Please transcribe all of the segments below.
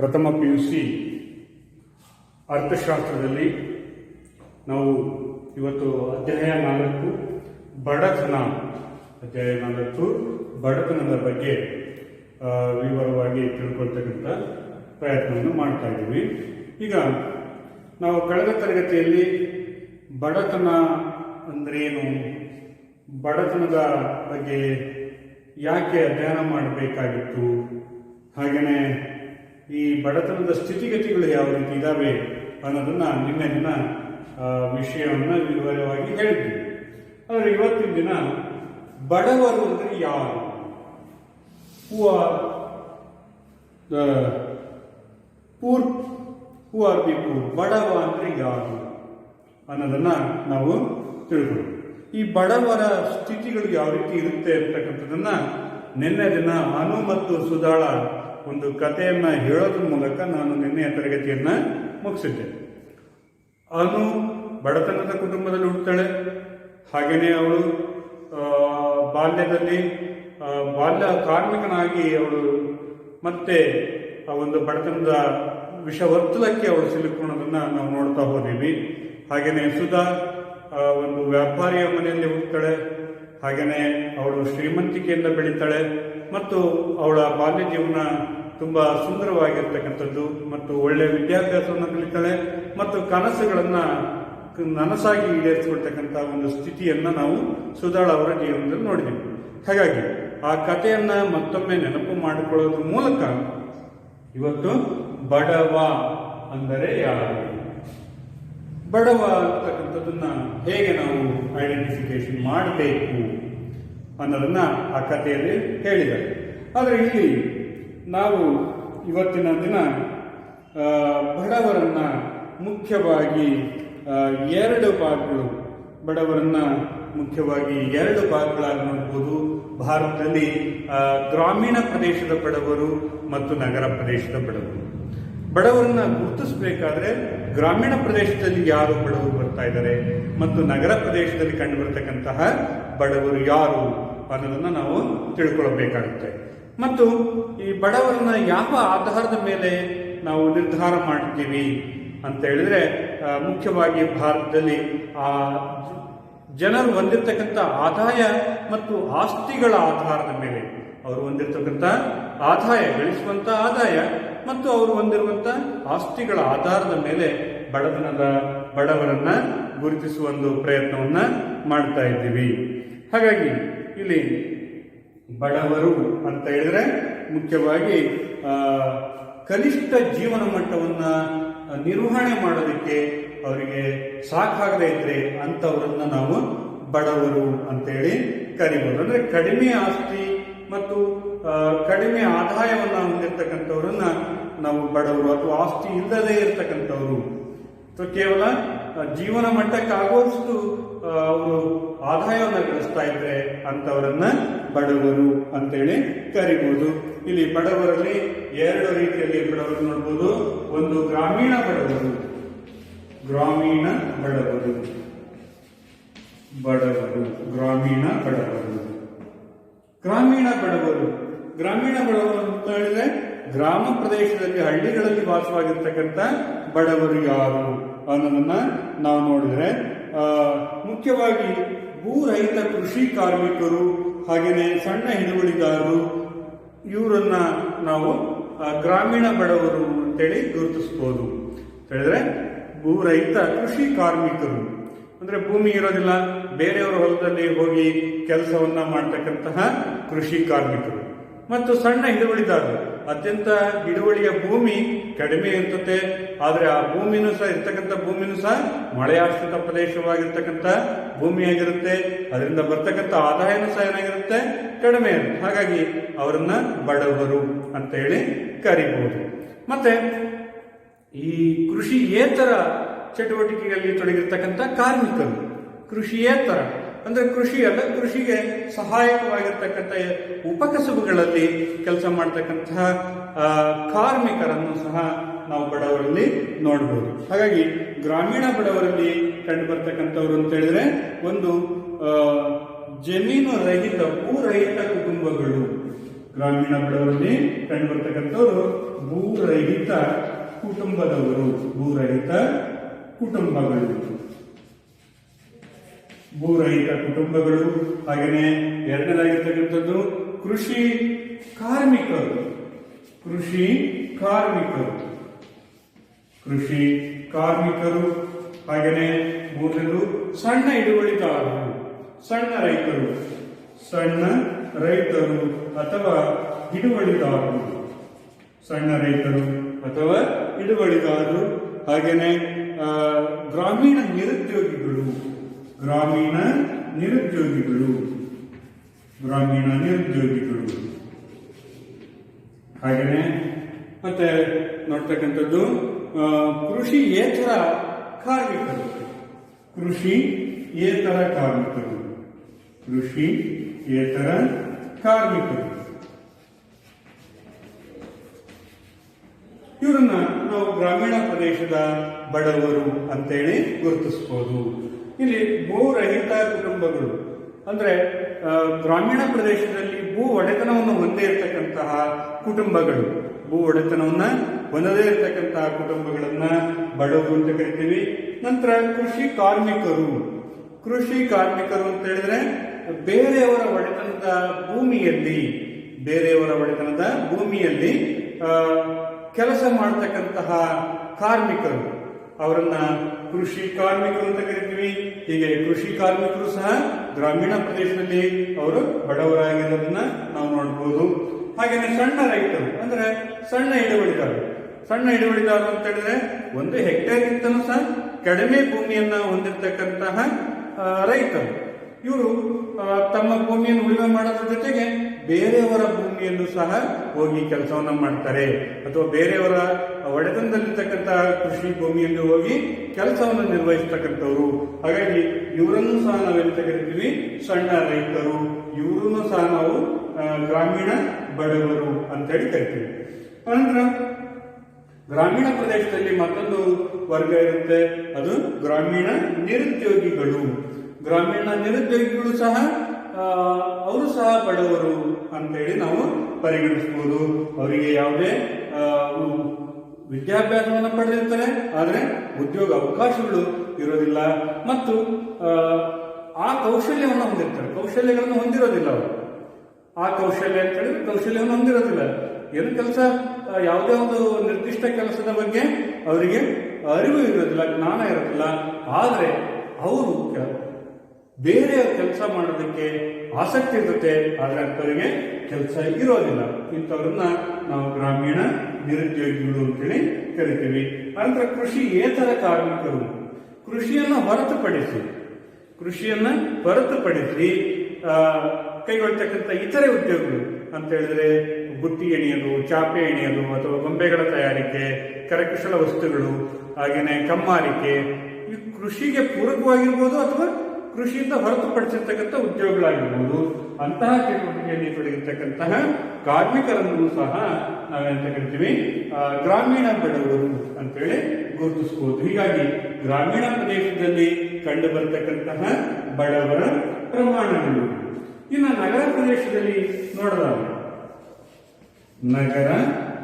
ಪ್ರಥಮ PUC ಅರ್ಥಶಾಸ್ತ್ರದಲ್ಲಿ ನಾವು ಇವತ್ತು ಅಧ್ಯಾಯ 4 ಬಡತನ ಅಧ್ಯಾಯ 4 ಬಡತನದ ಬಗ್ಗೆ ವಿವರವಾಗಿ ತಿಳ್ಕೊಳ್ತಕ್ಕಂಥ ಪ್ರಯತ್ನವನ್ನು ಮಾಡ್ತಾ ಇದ್ದೀವಿ. ಈಗ ನಾವು ಕಳೆದ ತರಗತಿಯಲ್ಲಿ ಬಡತನ ಅಂದ್ರೇನು, ಬಡತನದ ಬಗ್ಗೆ ಯಾಕೆ ಅಧ್ಯಯನ ಮಾಡಬೇಕಾಗಿತ್ತು, ಹಾಗೆಯೇ ಈ ಬಡತನದ ಸ್ಥಿತಿಗತಿಗಳು ಯಾವ ರೀತಿ ಇದ್ದಾವೆ ಅನ್ನೋದನ್ನ ನಿನ್ನೆ ದಿನ ವಿಷಯವನ್ನು ವಿವರವಾಗಿ ಹೇಳಿದ್ವಿ. ಆದರೆ ಇವತ್ತಿನ ದಿನ ಬಡವರು ಅಂದರೆ ಯಾರು, ಹೂ ಆರ್ ದಿ ಪೂರ್, ಬಡವ ಅಂದರೆ ಯಾರು ಅನ್ನೋದನ್ನ ನಾವು ತಿಳ್ಕೊಳ್ಳೋಣ. ಈ ಬಡವರ ಸ್ಥಿತಿಗಳು ಯಾವ ರೀತಿ ಇರುತ್ತೆ ಅಂತಕ್ಕಂಥದ್ದನ್ನ ನಿನ್ನೆ ದಿನ ಅನು ಮತ್ತು ಸುಧಾಳ ಒಂದು ಕಥೆಯನ್ನ ಹೇಳೋದ್ರ ಮೂಲಕ ನಾನು ನಿನ್ನೆಯ ತರಗತಿಯನ್ನ ಮುಗಿಸಿದ್ದೆ. ಅನು ಬಡತನದ ಕುಟುಂಬದಲ್ಲಿ ಹುಟ್ಟುತ್ತಾಳೆ. ಹಾಗೆಯೇ ಅವಳು ಬಾಲ್ಯದಲ್ಲಿ ಬಾಲ್ಯ ಕಾರ್ಮಿಕನಾಗಿ ಅವಳು ಮತ್ತೆ ಆ ಒಂದು ಬಡತನದ ವಿಷವರ್ತಲಕ್ಕೆ ಅವಳು ಸಿಲುಕೊಳ್ಳೋದನ್ನ ನಾವು ನೋಡ್ತಾ ಹೋದೀವಿ. ಹಾಗೆಯೇ ಸುಧಾ ಒಂದು ವ್ಯಾಪಾರಿಯ ಮನೆಯಲ್ಲಿ ಹುಟ್ಟುತ್ತಾಳೆ. ಹಾಗೆಯೇ ಅವಳು ಶ್ರೀಮಂತಿಕೆಯಿಂದ ಬೆಳೀತಾಳೆ ಮತ್ತು ಅವಳ ಬಾಲ್ಯ ಜೀವನ ತುಂಬಾ ಸುಂದರವಾಗಿರ್ತಕ್ಕಂಥದ್ದು ಮತ್ತು ಒಳ್ಳೆಯ ವಿದ್ಯಾಭ್ಯಾಸವನ್ನು ಕಲಿತಾಳೆ ಮತ್ತು ಕನಸುಗಳನ್ನ ನನಸಾಗಿ ಈಡೇರಿಸಿಕೊಳ್ತಕ್ಕಂಥ ಒಂದು ಸ್ಥಿತಿಯನ್ನ ನಾವು ಸುಧಾಳ ಅವರ ಜೀವನದಲ್ಲಿ ನೋಡಿದ್ದೀವಿ. ಹಾಗಾಗಿ ಆ ಕಥೆಯನ್ನ ಮತ್ತೊಮ್ಮೆ ನೆನಪು ಮಾಡಿಕೊಳ್ಳೋದ್ರ ಮೂಲಕ ಇವತ್ತು ಬಡವ ಅಂದರೆ ಯಾರು, ಬಡವ ಅಂತಕ್ಕಂಥದ್ದನ್ನ ಹೇಗೆ ನಾವು ಐಡೆಂಟಿಫಿಕೇಶನ್ ಮಾಡಬೇಕು ಅನ್ನೋದನ್ನ ಆ ಕಥೆಯಲ್ಲಿ ಹೇಳಿದ್ದಾರೆ. ಆದರೆ ಇಲ್ಲಿ ನಾವು ಇವತ್ತಿನ ದಿನ ಬಡವರನ್ನ ಮುಖ್ಯವಾಗಿ ಎರಡು ಭಾಗಗಳು, ಬಡವರನ್ನ ಮುಖ್ಯವಾಗಿ ಎರಡು ಭಾಗಗಳಾಗಿ ನೋಡ್ಬೋದು. ಭಾರತದಲ್ಲಿ ಗ್ರಾಮೀಣ ಪ್ರದೇಶದ ಬಡವರು ಮತ್ತು ನಗರ ಪ್ರದೇಶದ ಬಡವರು. ಬಡವರನ್ನ ಗುರುತಿಸಬೇಕಾದ್ರೆ ಗ್ರಾಮೀಣ ಪ್ರದೇಶದಲ್ಲಿ ಯಾರು ಬಡವರು ಬರ್ತಾ ಇದ್ದಾರೆ ಮತ್ತು ನಗರ ಪ್ರದೇಶದಲ್ಲಿ ಕಂಡು ಬರತಕ್ಕಂತಹ ಬಡವರು ಯಾರು ಅನ್ನೋದನ್ನ ನಾವು ತಿಳ್ಕೊಳ್ಬೇಕಾಗುತ್ತೆ. ಮತ್ತು ಈ ಬಡವರನ್ನ ಯಾವ ಆಧಾರದ ಮೇಲೆ ನಾವು ನಿರ್ಧಾರ ಮಾಡ್ತೀವಿ ಅಂತ ಹೇಳಿದ್ರೆ, ಮುಖ್ಯವಾಗಿ ಭಾರತದಲ್ಲಿ ಆ ಜನರು ಹೊಂದಿರತಕ್ಕಂಥ ಆದಾಯ ಮತ್ತು ಆಸ್ತಿಗಳ ಆಧಾರದ ಮೇಲೆ, ಅವರು ಹೊಂದಿರತಕ್ಕಂಥ ಆದಾಯ, ಗಳಿಸುವಂತ ಆದಾಯ ಮತ್ತು ಅವರು ಹೊಂದಿರುವಂತ ಆಸ್ತಿಗಳ ಆಧಾರದ ಮೇಲೆ ಬಡವರನ್ನ ಗುರುತಿಸುವ ಒಂದು ಪ್ರಯತ್ನವನ್ನ ಮಾಡ್ತಾ ಇದ್ದೀವಿ. ಹಾಗಾಗಿ ಇಲ್ಲಿ ಬಡವರು ಅಂತ ಹೇಳಿದ್ರೆ ಮುಖ್ಯವಾಗಿ ಕನಿಷ್ಠ ಜೀವನ ಮಟ್ಟವನ್ನ ನಿರ್ವಹಣೆ ಮಾಡೋದಕ್ಕೆ ಅವರಿಗೆ ಸಾಕಾಗದೇ ಇದ್ರೆ ಅಂತವರನ್ನ ನಾವು ಬಡವರು ಅಂತೇಳಿ ಕರಿಬಹುದು. ಅಂದ್ರೆ ಕಡಿಮೆ ಆಸ್ತಿ ಮತ್ತು ಕಡಿಮೆ ಆದಾಯವನ್ನ ಹೊಂದಿರತಕ್ಕಂಥವ್ರನ್ನ ನಾವು ಬಡವರು, ಅಥವಾ ಆಸ್ತಿ ಇಲ್ಲದೆ ಇರತಕ್ಕಂಥವ್ರು, ಅಥವಾ ಕೇವಲ ಜೀವನ ಮಟ್ಟಕ್ಕಾಗುವಷ್ಟು ಅವರು ಆದಾಯವನ್ನು ಗಳಿಸ್ತಾ ಇದ್ರೆ ಅಂತವರನ್ನ ಬಡವರು ಅಂತೇಳಿ ಕರಿಬಹುದು. ಇಲ್ಲಿ ಬಡವರಲ್ಲಿ ಎರಡು ರೀತಿಯಲ್ಲಿ ಬಡವರು ನೋಡ್ಬೋದು. ಒಂದು ಗ್ರಾಮೀಣ ಬಡವರು, ಗ್ರಾಮೀಣ ಬಡವರು ಅಂತ ಹೇಳಿದ್ರೆ ಗ್ರಾಮ ಪ್ರದೇಶದಲ್ಲಿ, ಹಳ್ಳಿಗಳಲ್ಲಿ ವಾಸವಾಗಿರ್ತಕ್ಕಂಥ ಬಡವರು ಯಾರು ಅನ್ನೋದನ್ನ ನಾವು ನೋಡಿದ್ರೆ, ಮುಖ್ಯವಾಗಿ ಭೂರಹಿತ ಕೃಷಿ ಕಾರ್ಮಿಕರು, ಹಾಗೆಯೇ ಸಣ್ಣ ಹಿಡುವಳಿದಾರರು, ಇವರನ್ನ ನಾವು ಗ್ರಾಮೀಣ ಬಡವರು ಅಂತೇಳಿ ಗುರುತಿಸಬಹುದು. ಹೇಳಿದ್ರೆ ಭೂರಹಿತ ಕೃಷಿ ಕಾರ್ಮಿಕರು ಅಂದ್ರೆ ಭೂಮಿ ಇರೋದಿಲ್ಲ, ಬೇರೆಯವರ ಹೊಲದಲ್ಲಿ ಹೋಗಿ ಕೆಲಸವನ್ನ ಮಾಡ್ತಕ್ಕಂತಹ ಕೃಷಿ ಕಾರ್ಮಿಕರು. ಮತ್ತು ಸಣ್ಣ ಹಿಡುವಳಿದಾರರು, ಅತ್ಯಂತ ಹಿಡುವಳಿಯ ಭೂಮಿ ಕಡಿಮೆ ಇರ್ತದೆ, ಆದ್ರೆ ಆ ಭೂಮಿನೂ ಸಹ ಇರ್ತಕ್ಕಂಥ ಭೂಮಿನೂ ಸಹ ಮಳೆಯಾಶ್ರಿತ ಪ್ರದೇಶವಾಗಿರ್ತಕ್ಕಂಥ ಭೂಮಿಯಾಗಿರುತ್ತೆ. ಅದರಿಂದ ಬರ್ತಕ್ಕಂಥ ಆದಾಯನೂ ಸಹ ಏನಾಗಿರುತ್ತೆ, ಕಡಿಮೆ ಇರುತ್ತೆ. ಹಾಗಾಗಿ ಅವರನ್ನ ಬಡವರು ಅಂತ ಹೇಳಿ ಕರಿಬಹುದು. ಮತ್ತೆ ಈ ಕೃಷಿಯೇತರ ಚಟುವಟಿಕೆಗಳಲ್ಲಿ ತೊಡಗಿರ್ತಕ್ಕಂಥ ಕಾರ್ಮಿಕರು, ಕೃಷಿಯೇತರ ಅಂದ್ರೆ ಕೃಷಿ ಅಲ್ಲ, ಕೃಷಿಗೆ ಸಹಾಯಕವಾಗಿರ್ತಕ್ಕಂಥ ಉಪಕಸಬುಗಳಲ್ಲಿ ಕೆಲಸ ಮಾಡ್ತಕ್ಕಂತಹ ಕಾರ್ಮಿಕರನ್ನು ಸಹ ನಾವು ಬಡವರಲ್ಲಿ ನೋಡಬಹುದು. ಹಾಗಾಗಿ ಗ್ರಾಮೀಣ ಬಡವರಲ್ಲಿ ಕಂಡು ಬರ್ತಕ್ಕಂಥವ್ರು ಅಂತ ಹೇಳಿದ್ರೆ, ಒಂದು ಜಮೀನು ರಹಿತ, ಭೂರಹಿತ ಕುಟುಂಬಗಳು ಗ್ರಾಮೀಣ ಬಡವರಲ್ಲಿ ಕಂಡುಬರ್ತಕ್ಕಂಥವ್ರು ಭೂರಹಿತ ಕುಟುಂಬದವರು, ಭೂರಹಿತ ಕುಟುಂಬಗಳು, ಭೂರಹಿತ ಕುಟುಂಬಗಳು. ಹಾಗೆಯೇ ಎರಡನೇದಾಗಿರ್ತಕ್ಕಂಥದ್ದು ಕೃಷಿ ಕಾರ್ಮಿಕರು, ಕೃಷಿ ಕಾರ್ಮಿಕರು, ಕೃಷಿ ಕಾರ್ಮಿಕರು. ಹಾಗೆಯೇ ಮೂರನೇದು ಸಣ್ಣ ಹಿಡುವಳಿದಾರರು, ಸಣ್ಣ ರೈತರು, ಸಣ್ಣ ರೈತರು ಅಥವಾ ಹಿಡುವಳಿದಾರರು, ಸಣ್ಣ ರೈತರು ಅಥವಾ ಹಿಡುವಳಿದಾರರು. ಹಾಗೆಯೇ ಗ್ರಾಮೀಣ ನಿರುದ್ಯೋಗಿಗಳು, ಗ್ರಾಮೀಣ ನಿರುದ್ಯೋಗಿಗಳು, ಗ್ರಾಮೀಣ ನಿರುದ್ಯೋಗಿಗಳು. ಹಾಗೆಯೇ ಮತ್ತೆ ನೋಡ್ತಕ್ಕಂಥದ್ದು ಕೃಷಿಯೇತರ ಕಾರ್ಮಿಕರು, ಕೃಷಿಯೇತರ ಕಾರ್ಮಿಕರು, ಕೃಷಿಯೇತರ ಕಾರ್ಮಿಕರು. ಇವರನ್ನ ನಾವು ಗ್ರಾಮೀಣ ಪ್ರದೇಶದ ಬಡವರು ಅಂತೇಳಿ ಗುರುತಿಸಬಹುದು. ಇಲ್ಲಿ ಭೂರಹಿತ ಕುಟುಂಬಗಳು ಅಂದ್ರೆ ಗ್ರಾಮೀಣ ಪ್ರದೇಶದಲ್ಲಿ ಭೂ ಒಡೆತನವನ್ನು ಹೊಂದೇ ಇರತಕ್ಕಂತಹ ಕುಟುಂಬಗಳು, ಭೂ ಒಡೆತನವನ್ನ ಹೊಂದದೇ ಇರತಕ್ಕಂತಹ ಕುಟುಂಬಗಳನ್ನ ಬಡವರು ಅಂತ ಕರಿತೀವಿ. ನಂತರ ಕೃಷಿ ಕಾರ್ಮಿಕರು, ಕೃಷಿ ಕಾರ್ಮಿಕರು ಅಂತ ಹೇಳಿದ್ರೆ ಬೇರೆಯವರ ಒಡೆತನದ ಭೂಮಿಯಲ್ಲಿ, ಬೇರೆಯವರ ಒಡೆತನದ ಭೂಮಿಯಲ್ಲಿ ಕೆಲಸ ಮಾಡತಕ್ಕಂತಹ ಕಾರ್ಮಿಕರು, ಅವರನ್ನ ಕೃಷಿ ಕಾರ್ಮಿಕರು ಅಂತ ಕರಿತೀವಿ. ಹೀಗೆ ಕೃಷಿ ಕಾರ್ಮಿಕರು ಸಹ ಗ್ರಾಮೀಣ ಪ್ರದೇಶದಲ್ಲಿ ಅವರು ಬಡವರಾಗಿರೋದನ್ನ ನಾವು ನೋಡಬಹುದು. ಹಾಗೇನೆ ಸಣ್ಣ ರೈತರು ಅಂದ್ರೆ ಸಣ್ಣ ಹಿಡುವಳಿದಾರರು, ಸಣ್ಣ ಹಿಡುವಳಿದಾರರು ಅಂತ ಹೇಳಿದ್ರೆ 1 ಹೆಕ್ಟೇರ್ಗಿಂತಲೂ ಸಹ ಕಡಿಮೆ ಭೂಮಿಯನ್ನ ಹೊಂದಿರತಕ್ಕಂತಹ ರೈತರು. ಇವರು ತಮ್ಮ ಭೂಮಿಯನ್ನು ಉಳುಮೆ ಮಾಡೋದ್ರ ಜೊತೆಗೆ ಬೇರೆಯವರ ಭೂಮಿಯಲ್ಲೂ ಸಹ ಹೋಗಿ ಕೆಲಸವನ್ನ ಮಾಡ್ತಾರೆ, ಅಥವಾ ಬೇರೆಯವರ ಒಡೆತನದಲ್ಲಿರ್ತಕ್ಕಂತಹ ಕೃಷಿ ಭೂಮಿಯಲ್ಲಿ ಹೋಗಿ ಕೆಲಸವನ್ನು ನಿರ್ವಹಿಸ್ತಕ್ಕಂಥವ್ರು. ಹಾಗಾಗಿ ಇವರನ್ನು ಸಹ ನಾವೆಂತ ಕರಿತೀವಿ, ಸಣ್ಣ ರೈತರು. ಇವರನ್ನು ಸಹ ನಾವು ಗ್ರಾಮೀಣ ಬಡವರು ಅಂತೇಳಿ ಕರಿತೀವಿ. ಅನಂತರ ಗ್ರಾಮೀಣ ಪ್ರದೇಶದಲ್ಲಿ ಮತ್ತೊಂದು ವರ್ಗ ಇರುತ್ತೆ, ಅದು ಗ್ರಾಮೀಣ ನಿರುದ್ಯೋಗಿಗಳು. ಗ್ರಾಮೀಣ ನಿರುದ್ಯೋಗಿಗಳು ಸಹ ಅವರು ಸಹ ಬಡವರು ಅಂತೇಳಿ ನಾವು ಪರಿಗಣಿಸಬಹುದು. ಅವರಿಗೆ ಯಾವುದೇ ವಿದ್ಯಾಭ್ಯಾಸವನ್ನು ಪಡೆದಿರ್ತಾರೆ, ಆದರೆ ಉದ್ಯೋಗ ಅವಕಾಶಗಳು ಇರೋದಿಲ್ಲ ಮತ್ತು ಆ ಕೌಶಲ್ಯವನ್ನು ಹೊಂದಿರ್ತಾರೆ, ಕೌಶಲ್ಯಗಳನ್ನು ಹೊಂದಿರೋದಿಲ್ಲ ಅವರು. ಆ ಕೌಶಲ್ಯ ಅಂತ ಹೇಳಿದ್ರೆ ಕೌಶಲ್ಯವನ್ನು ಹೊಂದಿರೋದಿಲ್ಲ. ಏನು ಕೆಲಸ, ಯಾವುದೇ ಒಂದು ನಿರ್ದಿಷ್ಟ ಕೆಲಸದ ಬಗ್ಗೆ ಅವರಿಗೆ ಅರಿವು ಇರೋದಿಲ್ಲ, ಜ್ಞಾನ ಇರೋದಿಲ್ಲ. ಆದರೆ ಅವರು ಬೇರೆ ಕೆಲಸ ಮಾಡೋದಕ್ಕೆ ಆಸಕ್ತಿ ಇರುತ್ತೆ, ಆದರೆ ಅಂಥವರಿಗೆ ಕೆಲಸ ಇರೋದಿಲ್ಲ. ಇಂಥವ್ರನ್ನ ನಾವು ಗ್ರಾಮೀಣ ನಿರುದ್ಯೋಗಿಗಳು ಅಂತೇಳಿ ಕರಿತೀವಿ. ನಂತರ ಕೃಷಿಯೇತರ ಕಾರ್ಮಿಕರು, ಕೃಷಿಯನ್ನು ಹೊರತುಪಡಿಸಿ ಕೈಗೊಳ್ತಕ್ಕಂಥ ಇತರೆ ಉದ್ಯೋಗಗಳು ಅಂತ ಹೇಳಿದ್ರೆ ಬುಟ್ಟಿ ಎಣೆಯೋದು, ಚಾಪೆ ಎಣೆಯೋದು, ಅಥವಾ ಗೊಂಬೆಗಳ ತಯಾರಿಕೆ, ಕರಕುಶಲ ವಸ್ತುಗಳು, ಹಾಗೇನೆ ಕಮ್ಮಾರಿಕೆ, ಈ ಕೃಷಿಗೆ ಪೂರಕವಾಗಿರ್ಬೋದು ಅಥವಾ ಕೃಷಿಯಿಂದ ಹೊರತುಪಡಿಸಿರ್ತಕ್ಕಂಥ ಉದ್ಯೋಗಗಳಾಗಿರ್ಬೋದು. ಅಂತಹ ಚಟುವಟಿಕೆಯಲ್ಲಿ ತೊಡಗಿರ್ತಕ್ಕಂತಹ ಕಾರ್ಮಿಕರನ್ನು ಸಹ ನಾವೆಂತ ಕರಿತೀವಿ, ಗ್ರಾಮೀಣ ಬಡವರು ಅಂತೇಳಿ ಗುರುತಿಸಬಹುದು. ಹೀಗಾಗಿ ಗ್ರಾಮೀಣ ಪ್ರದೇಶದಲ್ಲಿ ಕಂಡು ಬರತಕ್ಕಂತಹ ಬಡವರ ಪ್ರಮಾಣಗಳು. ಇನ್ನು ನಗರ ಪ್ರದೇಶದಲ್ಲಿ ನೋಡೋದಾದ್ರೆ, ನಗರ